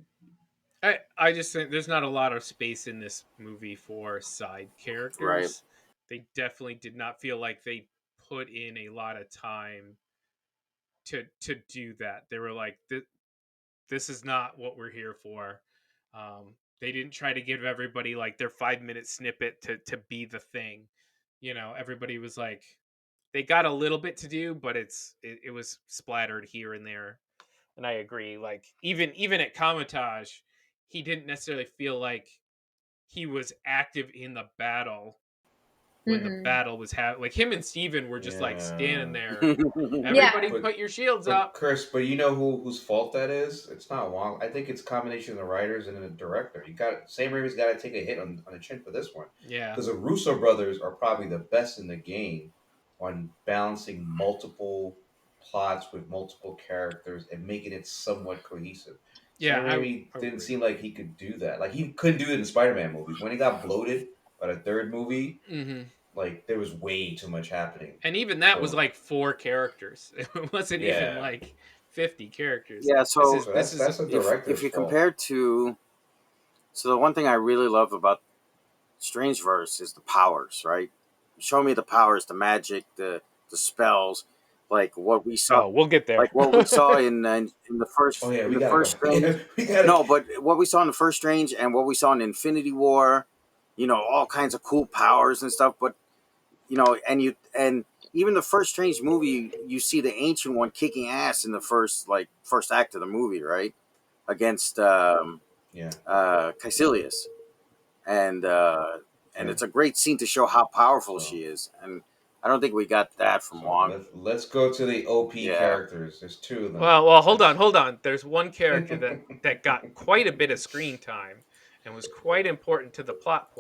I just think there's not a lot of space in this movie for side Right. characters. They definitely did not feel like they put in a lot of time to do that. They were like, this is not what we're here for. They didn't try to give everybody like their 5 minute snippet to be the thing. Everybody was like, they got a little bit to do, but it was splattered here and there. And I agree. Like even at Kamatage, he didn't necessarily feel like he was active in the battle when the mm-hmm. battle was happening. Like him and Steven were just like standing Yeah. there. Yeah, Everybody But put your shields but up. Chris, but you know whose fault that is? It's not Wong. I think it's a combination of the writers and the director. You got Sam Raimi's got to take a hit on the chin for this one Yeah. because the Russo brothers are probably the best in the game on balancing multiple plots with multiple characters and making it somewhat cohesive. Yeah, Sam Raimi I would didn't agree. seem like he could do that. Like he couldn't do it in Spider-Man movies. When he got bloated by the third movie, Hmm. like there was way too much happening. And even that was So like 4 characters. It wasn't even yeah. like 50 characters. Yeah. This So is So this that's is that's a if director's you fault. compare to, so the one thing I really love about Strangeverse is the powers, right? Show me the powers, the magic, the spells, like what we saw, Oh, we'll get there. like what we saw in the Oh first yeah, in we the gotta first go. Strange. Yeah, we gotta. No, but what we saw in the first Strange and what we saw in Infinity War all kinds of cool powers and stuff. But and even the first Strange movie, you see the Ancient One kicking ass in the first act of the movie, right? Against Yeah. Caecilius, and Okay. it's a great scene to show how powerful So, she is. And I don't think we got that from so Wong. let's go to the OP Yeah. characters. There's two of them. Well, hold on. There's one character that got quite a bit of screen time and was quite important to the plot.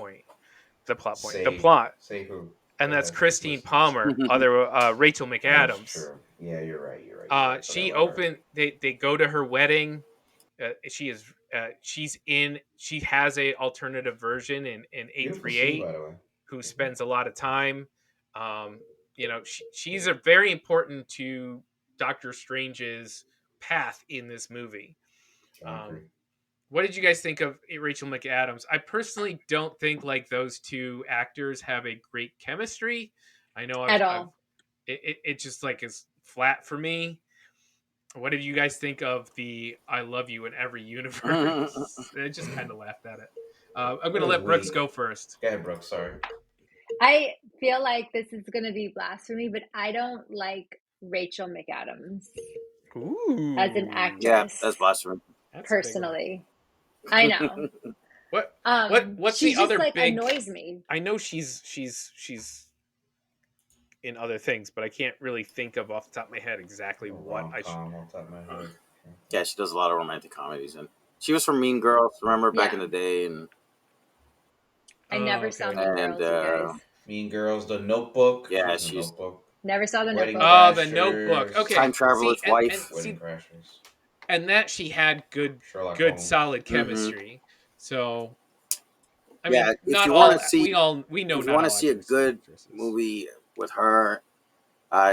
Say who? And Go that's ahead. Christine Listening. Palmer, other Rachel That's McAdams. true. Yeah, you're right. You're right. I forgot She about her. opened. They go to her wedding. She is. She has a alternative version in Beautiful scene, 838, by the way. who spends a lot of time. She's a very important to Doctor Strange's path in this movie. I agree. What did you guys think of Rachel McAdams? I personally don't think like those two actors have a great chemistry. I know At I've all. it just like is flat for me. What did you guys think of the "I love you in every universe"? I just kind of laughed at it. I'm It gonna was let Brooks weak. go first. Go ahead, Brooke. Sorry. I feel like this is going to be blasphemy, but I don't like Rachel McAdams Ooh, as an Yeah, actress that's blasphemy. that's a big one. personally. I know. What's She the just other like big? annoys me. I know she's in other things, but I can't really think of off the top of my head exactly what I should. Rom-com off the top of my head. Yeah, she does a lot of romantic comedies, and she was from Mean Girls. Remember back in Yeah. the day, and I never saw Okay. Mean Girls, you guys. Mean Girls, The Notebook. yeah, She's in The she's Notebook. Never saw The Wedding Notebook. Oh, the Notebook. Crashers. Okay. Time Traveler's Wife. Wedding Crashers. And that she had Sherlock good, Holmes. solid Mm-hmm. chemistry. So, I Yeah, mean, if not you want all. to see, We know if you not want to all see a good actresses. movie with her,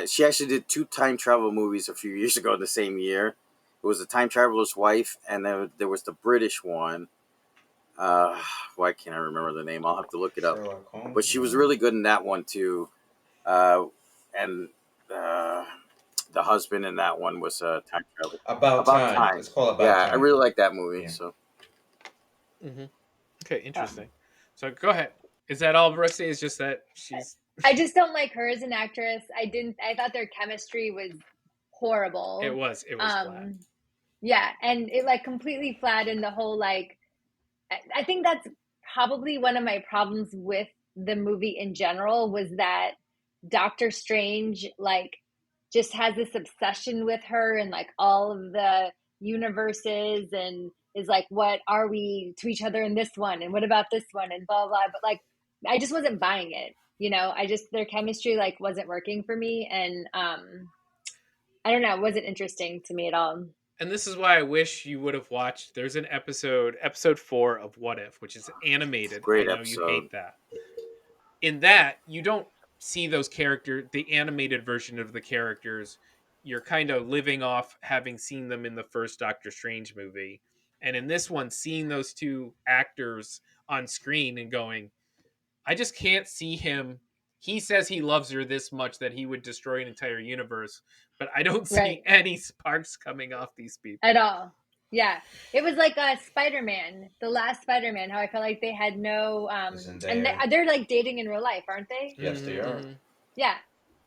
she actually did 2 time travel movies a few years ago, the same year. It was The Time Traveler's Wife, and then there was the British one. Why can't I remember the name? I'll have to look it up. Sherlock Holmes. But she was really good in that one too. And the husband in that one was time travel. About Time. It's called About Time. I really like that movie. Yeah. So Mm-hmm. Okay, interesting. So go ahead. Is that all Brooksy? Is just that she's? I just don't like her as an actress. I thought their chemistry was horrible. It was flat. Yeah, and it like completely flattened the whole like. I think that's probably one of my problems with the movie in general was that Doctor Strange like just has this obsession with her and like all of the universes and is like, what are we to each other in this one? And what about this one? And blah, blah. But like, I just wasn't buying it. Their chemistry like wasn't working for me. And I don't know, it wasn't interesting to me at all. And this is why I wish you would have watched. There's an episode 4 of What If, which is animated. great I know episode. you hate that. In that, you don't see those characters, the animated version of the characters. You're kind of living off having seen them in the first Doctor Strange movie. And in this one, seeing those two actors on screen and going, I just can't see him. He says he loves her this much that he would destroy an entire universe, but I don't see any sparks coming off these people at all. Yeah, it was like Spider-Man, the last Spider-Man. How I felt like they had no, and they're like dating in real life, aren't they? Yes, they are. Yeah,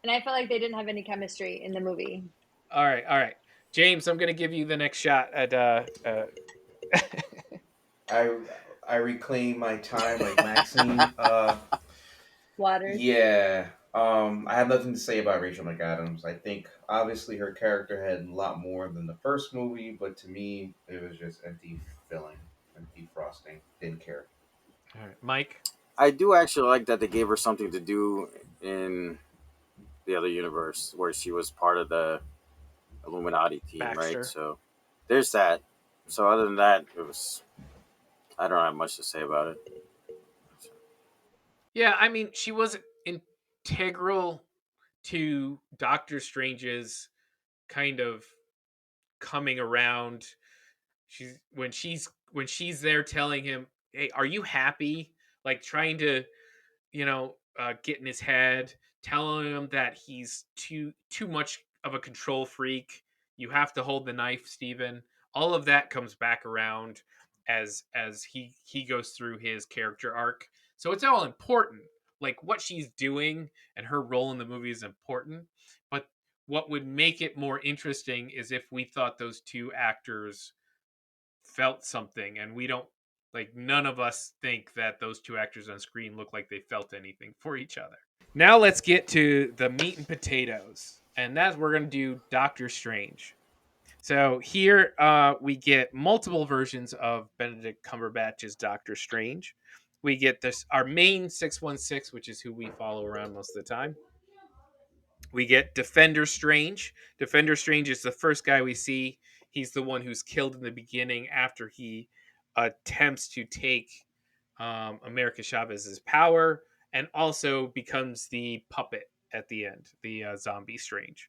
and I felt like they didn't have any chemistry in the movie. All right, James. I'm gonna give you the next shot at. I reclaim my time like Maxine. Waters. Yeah. I have nothing to say about Rachel McAdams. I think obviously her character had a lot more than the first movie, but to me it was just empty filling, empty frosting. Didn't care. All right, Mike. I do actually like that they gave her something to do in the other universe where she was part of the Illuminati team, Baxter. right? So there's that. So other than that, I don't have much to say about it. Yeah, I mean, she was integral to Doctor Strange's kind of coming around. When she's there telling him, "Hey, are you happy?" Like trying to, get in his head, telling him that he's too much of a control freak. You have to hold the knife, Steven. All of that comes back around as he goes through his character arc. So it's all important. Like what she's doing and her role in the movie is important. But what would make it more interesting is if we thought those two actors felt something, and we don't, like, none of us think that those two actors on screen look like they felt anything for each other. Now let's get to the meat and potatoes, and that's we're going to do Doctor Strange. So here we get multiple versions of Benedict Cumberbatch's Doctor Strange. We get this our main 616, which is who we follow around most of the time. We get Defender Strange. Defender Strange is the first guy we see. He's the one who's killed in the beginning after he attempts to take America Chavez's power, and also becomes the puppet at the end, the zombie Strange.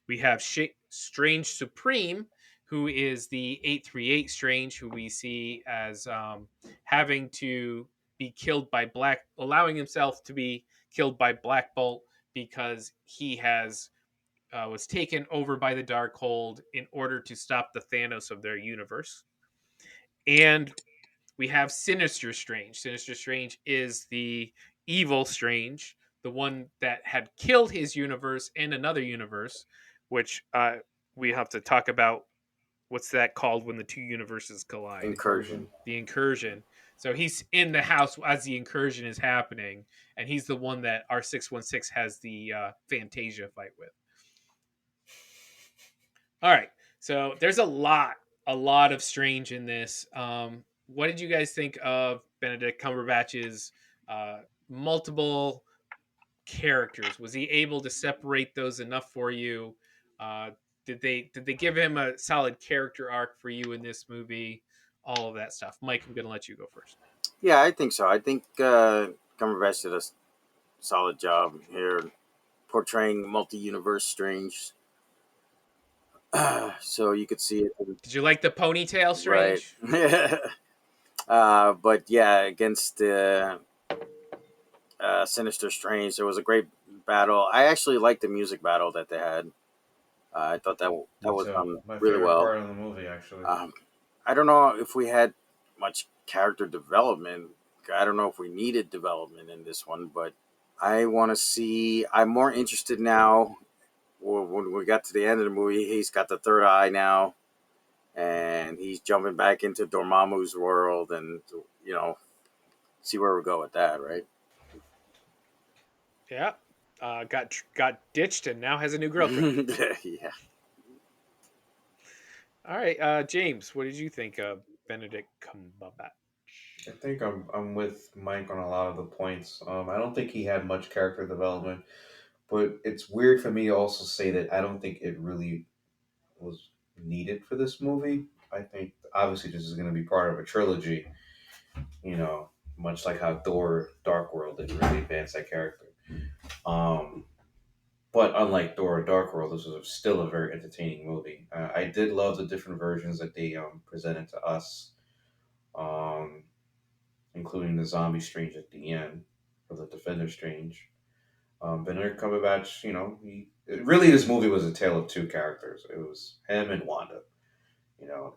We have Strange Supreme, who is the 838 Strange, who we see as having to be killed by allowing himself to be killed by Black Bolt because he has was taken over by the Darkhold in order to stop the Thanos of their universe. And we have Sinister Strange. Sinister Strange is the evil Strange, the one that had killed his universe in another universe, which we have to talk about. What's that called when the two universes collide? Incursion. The incursion. So he's in the house as the incursion is happening, and he's the one that our 616 has the Fantasia fight with. All right. So there's a lot of Strange in this. What did you guys think of Benedict Cumberbatch's multiple characters? Was he able to separate those enough for you? Did they give him a solid character arc for you in this movie? All of that stuff. Mike, I'm going to let you go first. Yeah, I think so. I think Cumberbatch did a solid job here portraying multi-universe Strange. So you could see it. Did you like the ponytail Strange? Right. But yeah, against Sinister Strange, there was a great battle. I actually liked the music battle that they had. I thought that was done My really favorite well. part of the movie, actually. I don't know if we had much character development. I don't know if we needed development in this one, but I want to see. I'm more interested now. When we got to the end of the movie, he's got the third eye now, and he's jumping back into Dormammu's world, and see where we go with that, right? Yeah. Got ditched and now has a new girlfriend. Yeah. All right, James, what did you think of Benedict Cumberbatch? I think I'm with Mike on a lot of the points. I don't think he had much character development, but it's weird for me to also say that I don't think it really was needed for this movie. I think obviously this is going to be part of a trilogy, much like how Thor: Dark World didn't really advance that character. Um, but unlike Thor: Dark World, this was still a very entertaining movie. I did love the different versions that they presented to us. Um, Including the zombie Strange at the end, or the Defender Strange. Benedict Cumberbatch, really this movie was a tale of two characters. It was him and Wanda.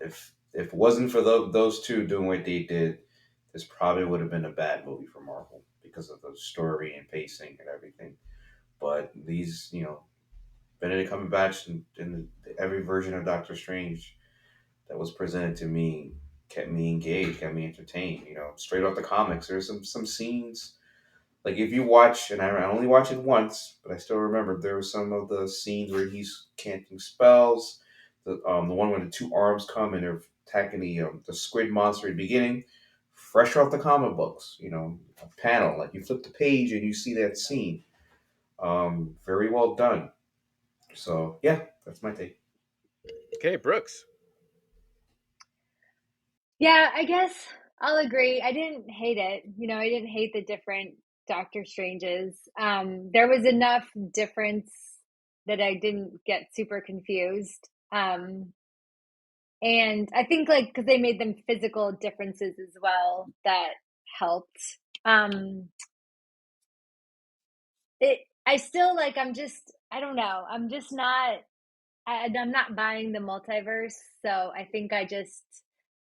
If it wasn't for those two doing what they did, this probably would have been a bad movie for Marvel because of the story and pacing and everything. But these, Benedict Cumberbatch in every version of Doctor Strange that was presented to me kept me engaged, kept me entertained. Straight off the comics, there's some scenes. Like if you watch, and I only watched it once, but I still remember there were some of the scenes where he's canting spells. The one where the two arms come and they're attacking the squid monster at the beginning, fresh off the comic books. A panel like you flip the page and you see that scene. Very well done. So yeah, that's my take. Okay, Brooks. Yeah, I guess I'll agree. I didn't hate it. I didn't hate the different Doctor Stranges. There was enough difference that I didn't get super confused. And I think because they made them physical differences as well, that helped. I still I don't know. I'm just not. I'm not buying the multiverse, so I think I just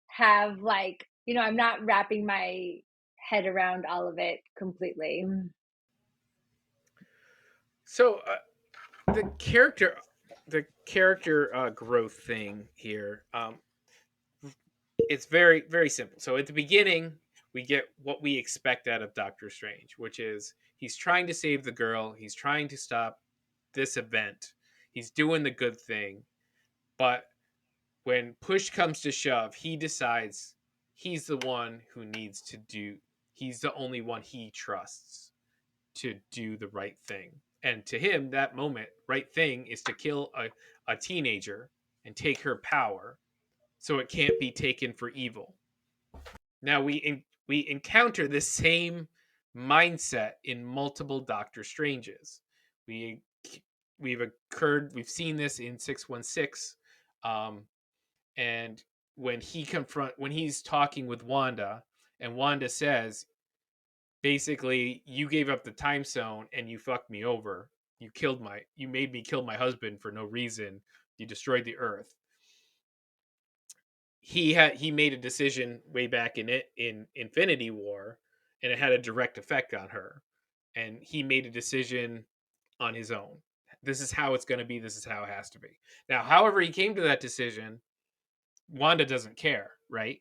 have I'm not wrapping my head around all of it completely. So the character growth thing here, it's very very simple. So at the beginning, we get what we expect out of Doctor Strange, which is he's trying to save the girl, he's trying to stop this event, he's doing the good thing, but when push comes to shove, he decides he's the one who needs to do. He's the only one he trusts to do the right thing. And to him, that moment, right thing is to kill a teenager and take her power so it can't be taken for evil. Now we encounter this same mindset in multiple Doctor Stranges. We we've seen this in 616, and when he's talking with Wanda, and Wanda says, basically, you gave up the time zone and you fucked me over. You made me kill my husband for no reason. You destroyed the earth. He made a decision way back in Infinity War, and it had a direct effect on her. And he made a decision on his own. This is how it's going to be. This is how it has to be. Now, however he came to that decision, Wanda doesn't care, right?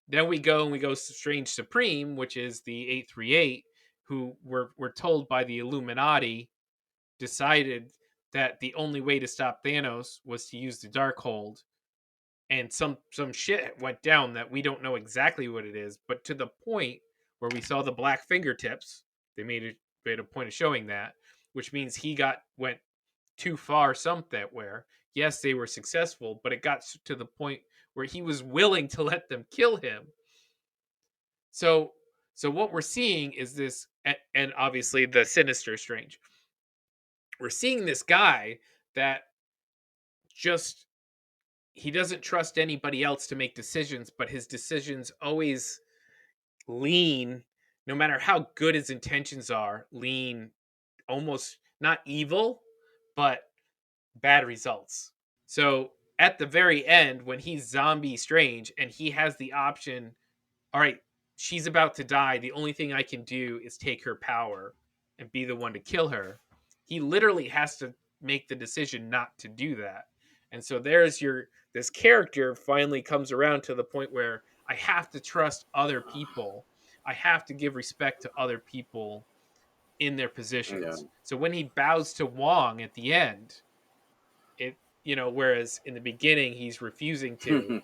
Then we go to Strange Supreme, which is the 838, who we're told by the Illuminati decided that the only way to stop Thanos was to use the Darkhold, and some shit went down that we don't know exactly what it is, but to the point where we saw the black fingertips, they made a point of showing that, which means he went too far somewhere. Yes, they were successful, but it got to the point where he was willing to let them kill him. So what we're seeing is this, and obviously the Sinister Strange. We're seeing this guy that just he doesn't trust anybody else to make decisions, but his decisions always lean, no matter how good his intentions are, lean almost not evil, but bad results. So at the very end, when he's zombie Strange and he has the option, all right, she's about to die. The only thing I can do is take her power and be the one to kill her. He literally has to make the decision not to do that. And so this character finally comes around to the point where I have to trust other people. I have to give respect to other people in their positions. Yeah. So when he bows to Wong at the end, whereas in the beginning he's refusing to,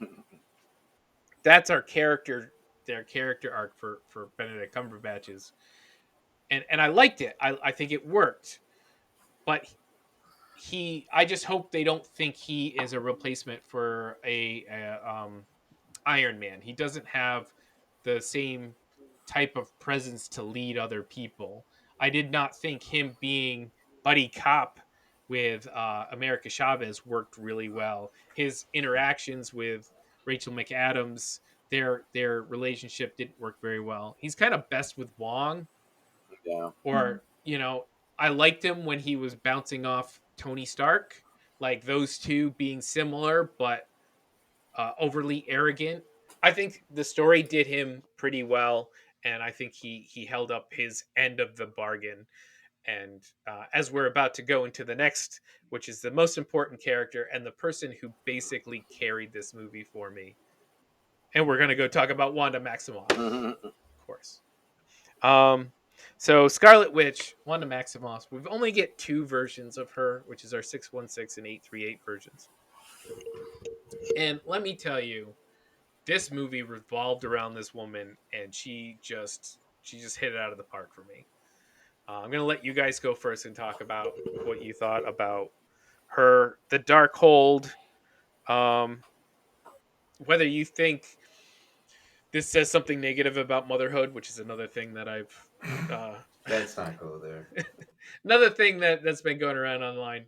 that's their character arc for Benedict Cumberbatch's, and I liked it. I think it worked, but I just hope they don't think he is a replacement for a Iron Man. He doesn't have the same type of presence to lead other people. I did not think him being buddy cop with America Chavez worked really well. His interactions with Rachel McAdams, their relationship didn't work very well. He's kind of best with Wong, Yeah. or I liked him when he was bouncing off Tony Stark, like those two being similar but overly arrogant. I think the story did him pretty well, and I think he held up his end of the bargain. And as we're about to go into the next, which is the most important character and the person who basically carried this movie for me, and we're gonna go talk about Wanda Maximoff, of course. So Scarlet Witch, Wanda Maximoff. We've only get two versions of her, which is our 616 and 838 versions. And let me tell you, this movie revolved around this woman, and she just hit it out of the park for me. I'm gonna let you guys go first and talk about what you thought about her, the Darkhold. Whether you think this says something negative about motherhood, which is another thing that I've Let's not go there. another thing that's been going around online,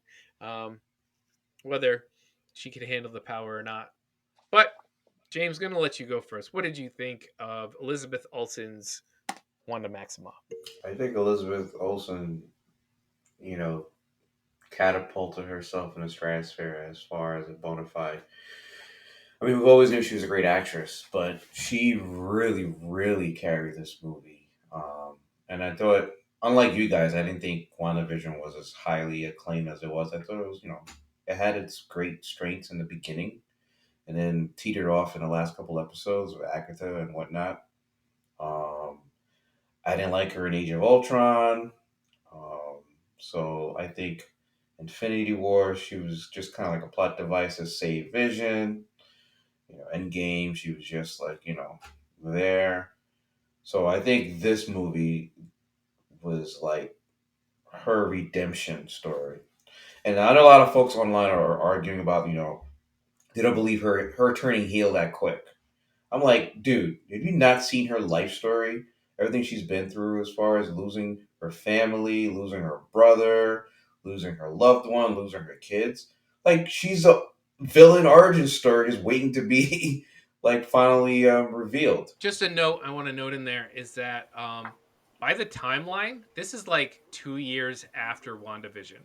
whether she can handle the power or not. But James, gonna let you go first. What did you think of Elizabeth Olsen's Wanda Maximoff? I think Elizabeth Olsen, catapulted herself in the stratosphere as far as a bona fide I mean, we've always knew she was a great actress, but she really, really carried this movie. And I thought, unlike you guys, I didn't think WandaVision was as highly acclaimed as it was. I thought it was, it had its great strengths in the beginning, and then teetered off in the last couple episodes with Agatha and whatnot. Um, I didn't like her in Age of Ultron. Um, so I think Infinity War, she was just kind of like a plot device to save Vision. Endgame, she was just like, there. So I think this movie was like her redemption story. And I know a lot of folks online are arguing about, they don't believe her turning heel that quick. I'm like, dude, have you not seen her life story? Everything she's been through as far as losing her family, losing her brother, losing her loved one, losing her kids. Like, she's a villain origin story just waiting to be, like, finally revealed. Just a note I want to note in there is that by the timeline, this is like 2 years after WandaVision.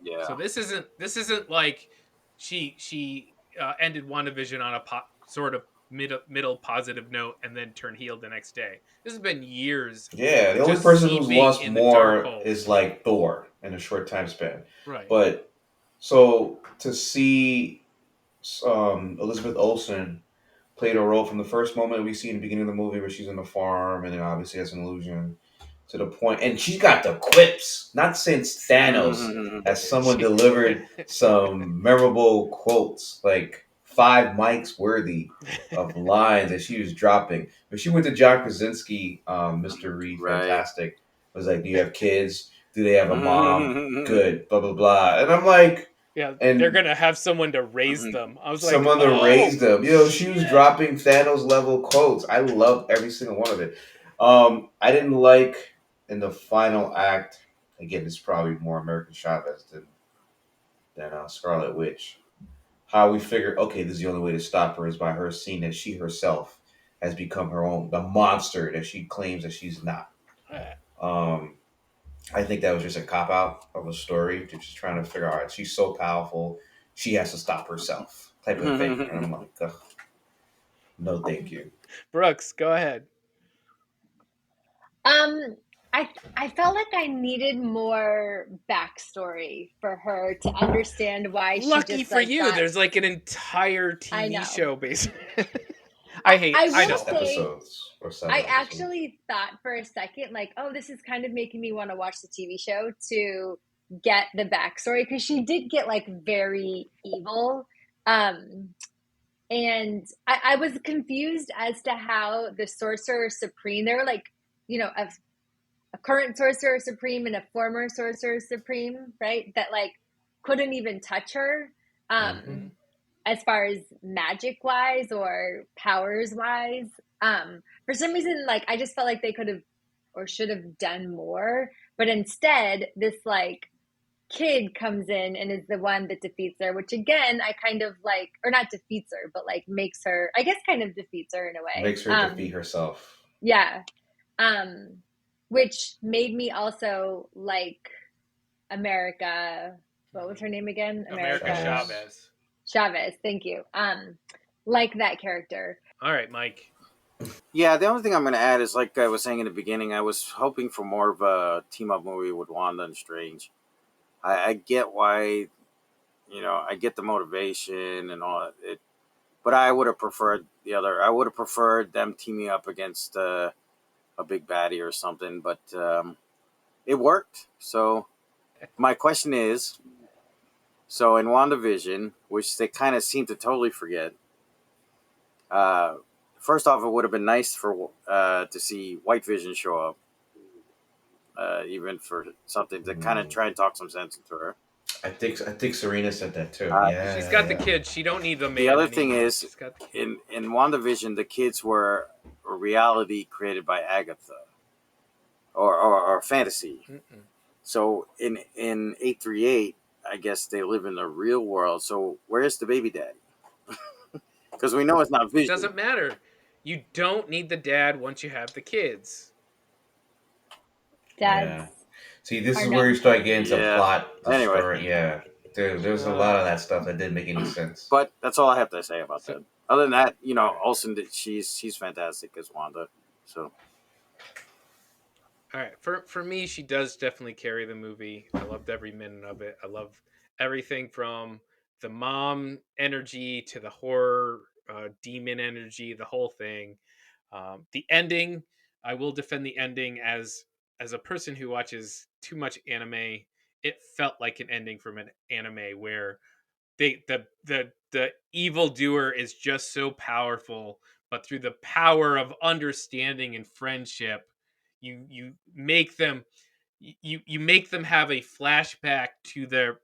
Yeah. So this isn't like she ended WandaVision on a sort of middle positive note and then turned heel the next day. This has been years. Yeah, the only Just person who's seeping lost in the dark more hole. is, like, Thor in a short time span. Right. But, so, to see Elizabeth Olsen played a role from the first moment we see in the beginning of the movie where she's in the farm and then obviously has an illusion to the point, and she's got the quips. Not since Thanos has someone delivered some memorable quotes, like 5 mics worthy of lines that she was dropping. But she went to John Krasinski, Mr. Reed, Right. fantastic. Was like, do you have kids? Do they have a mom? Good, blah blah blah. And I'm like, yeah, and they're gonna have someone to raise them. I was like, someone to raise them. She was shit. dropping Thanos level quotes. I loved every single one of it. I didn't like in the final act. Again, it's probably more American Chavez than Scarlet Witch. How we figured, okay, this is the only way to stop her is by her seeing that she herself has become her own the monster that she claims that she's not. I think that was just a cop out of a story to just trying to figure out she's so powerful, she has to stop herself type of thing. And I'm like, ugh, no, thank you. Brooks, go ahead. I felt like I needed more backstory for her to understand why Lucky she just for you, got, there's like an entire I know. TV show basically. I will know. say, Episodes or 7 I episodes. actually thought for a second, like, oh, this is kind of making me want to watch the TV show to get the backstory, because she did get like very evil. And I was confused as to how the Sorcerer Supreme, there were like, a current Sorcerer Supreme and a former Sorcerer Supreme, right? That like couldn't even touch her. As far as magic wise or powers wise. For some reason, like, I just felt like they could have or should have done more, but instead this like kid comes in and is the one that defeats her, which again, I kind of like, or not defeats her, but like makes her, I guess kind of defeats her in a way. Makes her defeat herself. Yeah. Which made me also like America. What was her name again? America Chavez, thank you. Like that character. All right, Mike. Yeah, the only thing I'm going to add is, like I was saying in the beginning, I was hoping for more of a team-up movie with Wanda and Strange. I get why, I get the motivation and all it, but I would have preferred I would have preferred them teaming up against a big baddie or something, but it worked. So my question is, so in WandaVision, which they kind of seem to totally forget, first off, it would have been nice for to see White Vision show up, even for something to kind of try and talk some sense into her. I think Serena said that too. She's got the kids. She don't need the man. The other thing is, in WandaVision, the kids were a reality created by Agatha, or fantasy. Mm-mm. So in 838, I guess they live in the real world. So where's the baby daddy? Because we know it's not Vision. It doesn't matter. You don't need the dad once you have the kids. Dads. See, this is where you start getting into plot. Anyway. Story. Yeah. There's a lot of that stuff that didn't make any sense. But that's all I have to say about that. Other than that, Olsen, she's fantastic as Wanda. So All right, for me, she does definitely carry the movie. I loved every minute of it. I love everything from the mom energy to the horror demon energy, the whole thing. The ending, I will defend the ending as a person who watches too much anime. It felt like an ending from an anime where the evil doer is just so powerful, but through the power of understanding and friendship, you make them you make them have a flashback to their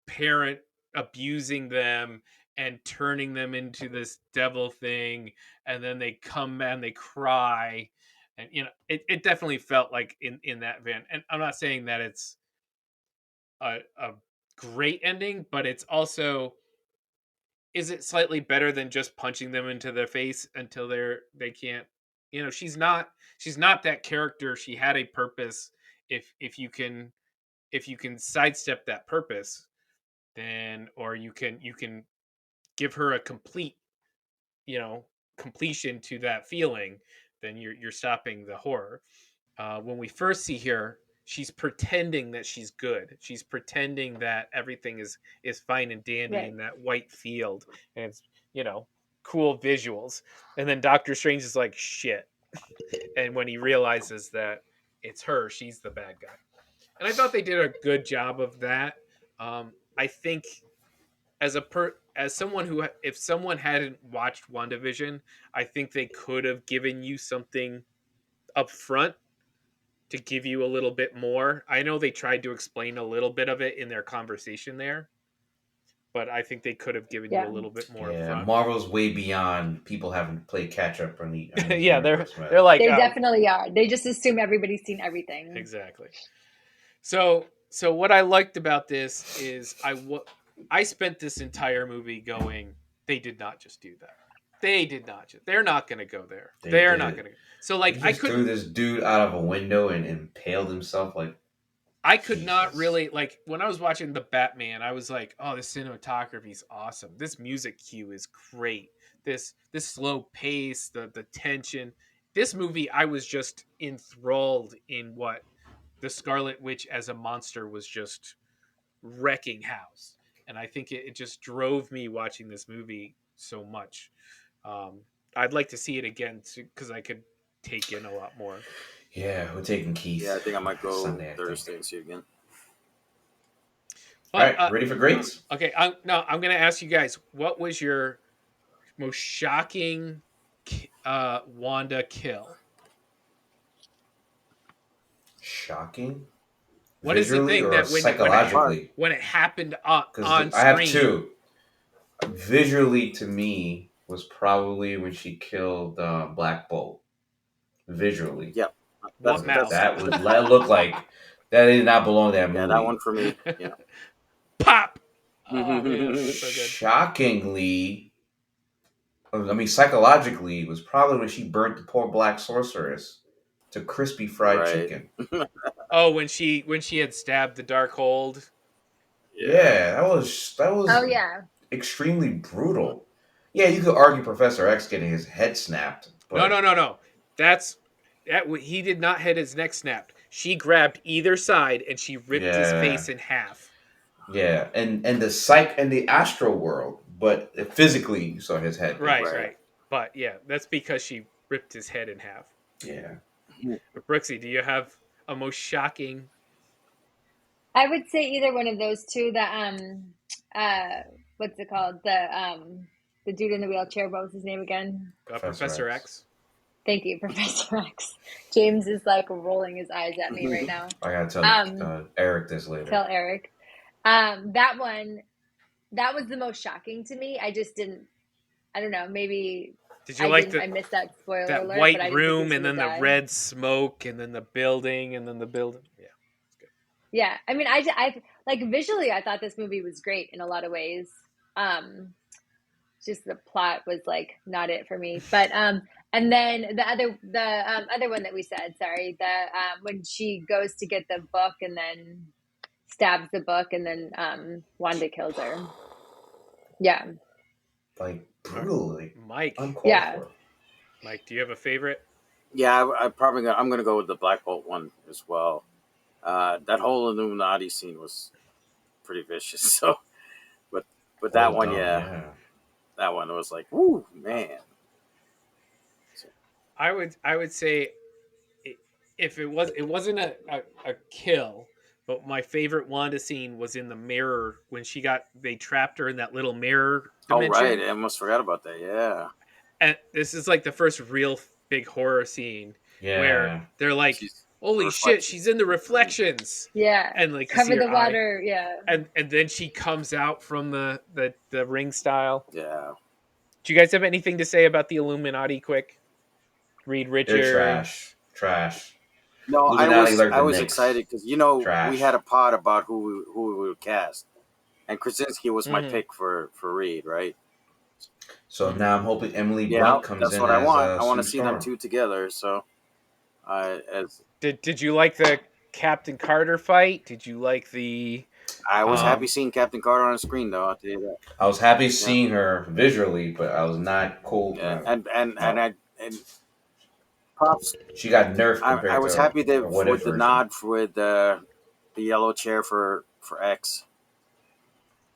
parent abusing them and turning them into this devil thing, and then they come and they cry, and it definitely felt like in that van. And I'm not saying that it's a great ending, but it's also, is it slightly better than just punching them into their face until they can't, she's not that character. She had a purpose. If you can sidestep that purpose, then, or you can give her a complete, you know completion to that feeling, then you're stopping the horror. When we first see her, she's pretending that she's good. She's pretending that everything is fine and dandy in Right. that white field, and it's, cool visuals. And then Doctor Strange is like, shit. And when he realizes that it's her, she's the bad guy. And I thought they did a good job of that. I think, as someone who, if someone hadn't watched WandaVision, I think they could have given you something up front to give you a little bit more. I know they tried to explain a little bit of it in their conversation there, but I think they could have given you Yeah. a little bit more up Yeah, front. Marvel's way beyond people having to play catch up on the Yeah, they're universe, man. they're like, They definitely are. They just assume everybody's seen everything. exactly. So what I liked about this is I spent this entire movie going, they did not just do that. They did not just. They're not going to go there. They They're not did. going to. So He like just threw this dude out of a window and impaled himself. Like, I could not Jesus. really, like, when I was watching the Batman, I was like, oh, this cinematography is awesome. This music cue is great. This slow pace, the tension. This movie, I was just enthralled in what the Scarlet Witch as a monster was just wrecking house. And I think it just drove me watching this movie so much. Um, I'd like to see it again because I could take in a lot more. Yeah, we're taking Keith yeah, I think I might go Sunday, I think. Thursday and see it again. All But right, ready for grades? okay, I'm going to ask you guys, what was your most shocking Wanda kill? Shocking? What is the Visually thing or that Fun. psychologically? when it happened on Because I have screen? two. Visually, to me, was probably when she killed Black Bolt. Visually. Yep. What mouth? That looked like that did not belong to that Yeah, that one movie. for me. Yeah. Pop. Oh man, that was so good. Shockingly, I mean, psychologically, it was probably when she burnt the poor black sorceress to crispy fried Right. chicken. Oh, when she had stabbed the Darkhold. Yeah. Yeah, that Oh was yeah. extremely brutal. Yeah, you could argue Professor X getting his head snapped, No, no, but no, no. He did not have his neck snapped. She grabbed either side and she ripped his yeah, face in half. yeah, and the psych and the astral world, but physically you saw his head being Right, Right. right. snapped. But yeah, that's because she ripped his head in half. Yeah, But Brooksy, do you have a most shocking I would say either one of those two. Uh what's it called? The dude in the wheelchair, what was his name again? Professor Professor X. X? Thank you, Professor X. James is like rolling his eyes at me right now. I gotta Um, tell Eric this later. Tell Eric. That one, that was the most shocking to me. I just didn't, I don't know, maybe Did you like I missed that spoiler that alert, but white I didn't think he room was and gonna then the die. red smoke and then the building and then the building? Yeah, it's good. Yeah, I mean, I like visually, I thought this movie was great in a lot of ways. Um, just the plot was like not it for me. But and then the other one that we said, sorry, the when she goes to get the book and then stabs the book and then Wanda kills her. Yeah. Like brutally Mike. uncalled Yeah. for. Mike, do you have a favorite? Yeah, I'm gonna go with the Black Bolt one as well. That whole Illuminati scene was pretty vicious. So, but that Well one, done, yeah, yeah. that one was like, woo, Uh, man. So, I would say if it wasn't a kill, but my favorite Wanda scene was in the mirror when they trapped her in that little mirror oh right, dimension. I almost forgot about that. Yeah, And this is like the first real big horror scene where Yeah. they're like, she's the "Holy shit, reflection. she's in the Mhm. reflections," Yeah. and like you see Cover her the eye, water. Yeah. and then she comes out from the ring style. Yeah, Do you guys have anything to say about the Illuminati? Quick, Reed They're trash. Richards. Trash. no, Illuminati like I the was Knicks. excited because we had Trash. a pod about who we would cast, and Krasinski was my Mm-hmm. pick for Reed, right? So Mm-hmm. now I'm hoping Emily Yeah, Blunt comes that's in what I as want. I want Sue to see them Storm. two together. So, as Did you like the Captain Carter fight? Did you like the I was happy um? seeing Captain Carter on the screen, though. I'll tell you that. I was happy Yeah, seeing her visually, but I was not cool. yeah, No, and props. she got nerfed I compared to was happy her that what if with the version. nod with the yellow chair for X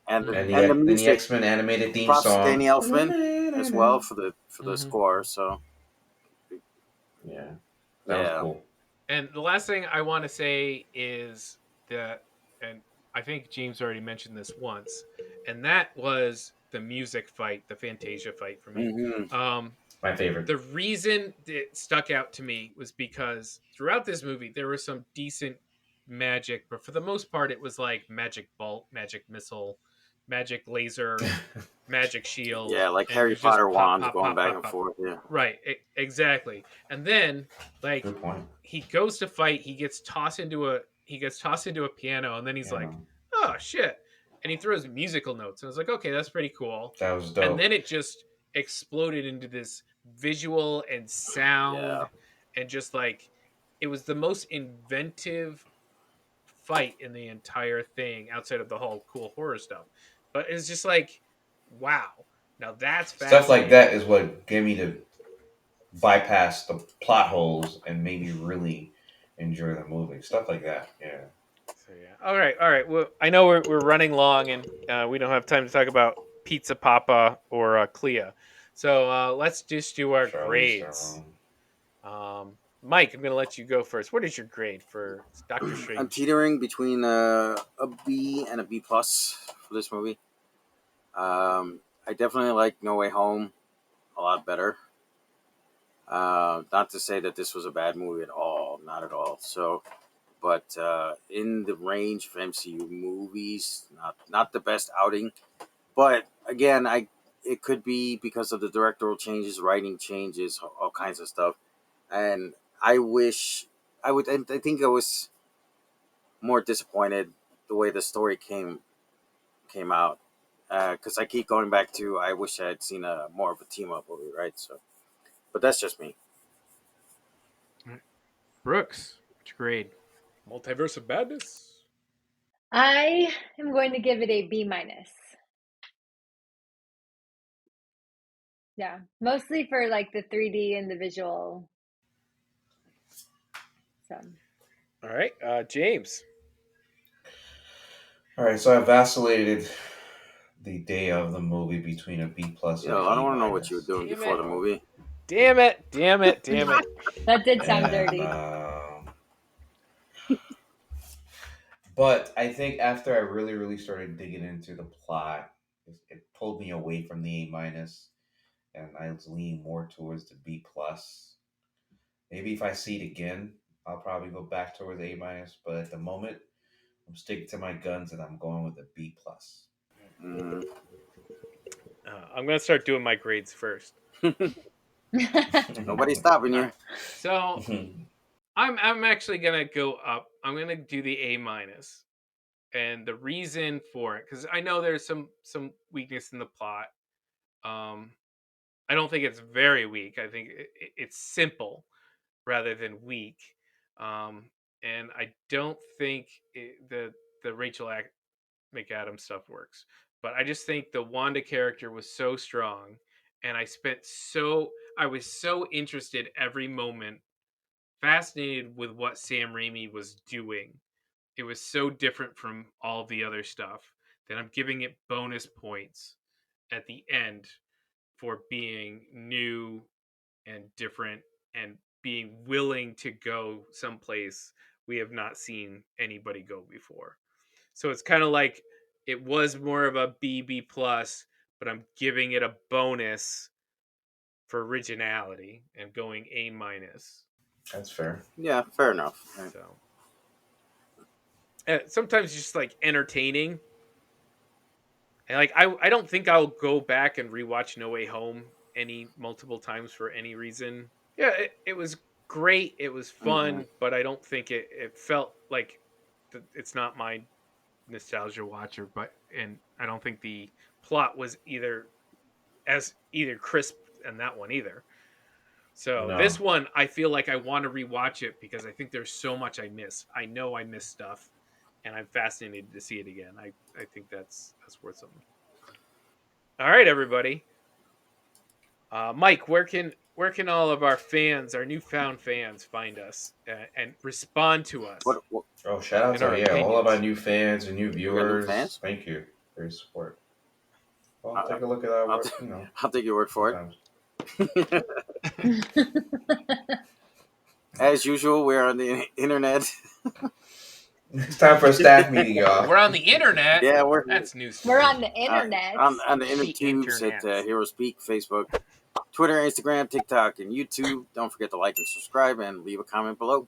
And Mm-hmm. and the the music. X Men animated theme Props to song. Danny Elfman as well for the Mm-hmm. score. So Yeah, that was yeah, cool. And the last thing I want to say is that, and I think James already mentioned this once, and that was the music fight, the Fantasia fight for me. hmm Um, My favorite. the reason it stuck out to me was because throughout this movie there was some decent magic, but for the most part it was like magic bolt, magic missile, magic laser, magic shield, yeah, like and it Harry was just Potter pop, wands pop, going pop, back pop, and pop. forth. Yeah, Right, exactly. And then like Good point. he goes to fight, he gets tossed into a piano, and then he's Yeah, like, no, "Oh shit!" And he throws musical notes, and I was like, "Okay, that's pretty cool." that was And dope. then it just exploded into this visual and yeah. sound, and just like it was the most inventive fight in the entire thing, outside of the whole cool horror stuff. But it's just like, wow, now that's Stuff like that fascinating. is what gave me to bypass the plot holes and made me really enjoy the movie. Stuff like that. Yeah. So yeah. All right. Well, I know we're running long, and we don't have time to talk about Pizza Papa or Clea. So let's just do our Charlize grades. Theron. Mike, I'm going to let you go first. What is your grade for Doctor I'm Strange? teetering between a B and a B plus for this movie. I definitely like No Way Home a lot better. Not to say that this was a bad movie at all, not at all. So, but in the range of MCU movies, not the best outing. But again, I it could be because of the directorial changes, writing changes, all kinds of stuff. And I wish I think I was more disappointed the way the story came out because I keep going back to I wish I had seen a more of a team up movie, right? So, but that's just me. Brooks, what's your grade? Multiverse of Madness? I am going to give it a B minus. Yeah, mostly for like the 3D and the visual. So All right. James. All right, so I vacillated the day of the movie between a B plus and an I don't A want to know what you were minus. doing Damn before it. the movie. Damn it. Damn it. Damn it. that did sound And dirty. but I think after I really started digging into the plot, it pulled me away from the A minus, and I was leaning more towards the B plus. Maybe if I see it again, I'll probably go back towards A minus. But at the moment, I'm sticking to my guns, and I'm going with a B plus. Mm. I'm going to start doing my grades first. Nobody's stopping All you. right. So I'm actually gonna go up. I'm gonna do the A minus, and the reason for it, because I know there's some weakness in the plot. Um, I don't think it's very weak. I think it's simple rather than weak. Um, and I don't think the McAdams stuff works. But I just think the Wanda character was so strong, and I was so interested every moment, fascinated with what Sam Raimi was doing. It was so different from all the other stuff that I'm giving it bonus points at the end for being new and different and being willing to go someplace we have not seen anybody go before. So it's kind of like it was more of a BB plus, but I'm giving it a bonus for originality and going A minus. That's fair. Yeah, fair enough. Right. So sometimes just like entertaining. And like I don't think I'll go back and rewatch No Way Home any multiple times for any reason. Yeah, it was great. It was Mm-hmm. fun, but I don't think it felt like it's not my nostalgia watcher. But and I don't think the plot was either crisp in that one either. So No. this one, I feel like I want to rewatch it because I think there's so much I miss. I know I miss stuff, and I'm fascinated to see it again. I think that's worth something. All right, everybody. Mike, where can all of our fans, our newfound fans, find us and respond to us What Oh, shout out and to our all of our opinions? new fans and new we got new viewers. fans? Thank you for your support. Well, I, take a look at our I'll, work. I'll take your word for Sometimes it. As usual, we're on the internet. it's time for a staff meeting, y'all. We're on the internet. Yeah, we're That's news. We're on the uh, internet. on the inner The tubes at internets. Hero Speak, Facebook, Twitter, Instagram, TikTok, and YouTube. Don't forget to like and subscribe and leave a comment below.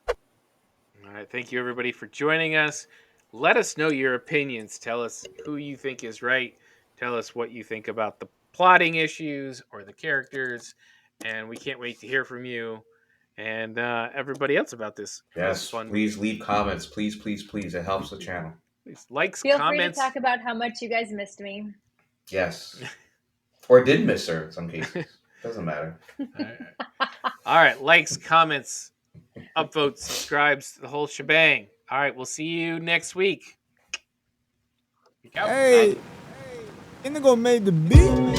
All right, thank you everybody for joining us. Let us know your opinions. Tell us who you think is right. Tell us what you think about the plotting issues or the characters, and we can't wait to hear from you and everybody else about this Yes, fun. please leave comments. Please, please, please. It helps the channel. Please likes, Feel free to comments. talk about how much you guys missed me. Yes. Or did miss her in some cases. Doesn't matter. All right, likes, comments, upvotes, subscribes, the whole shebang. All right, we'll see you next week. Hey, Indigo made the beat.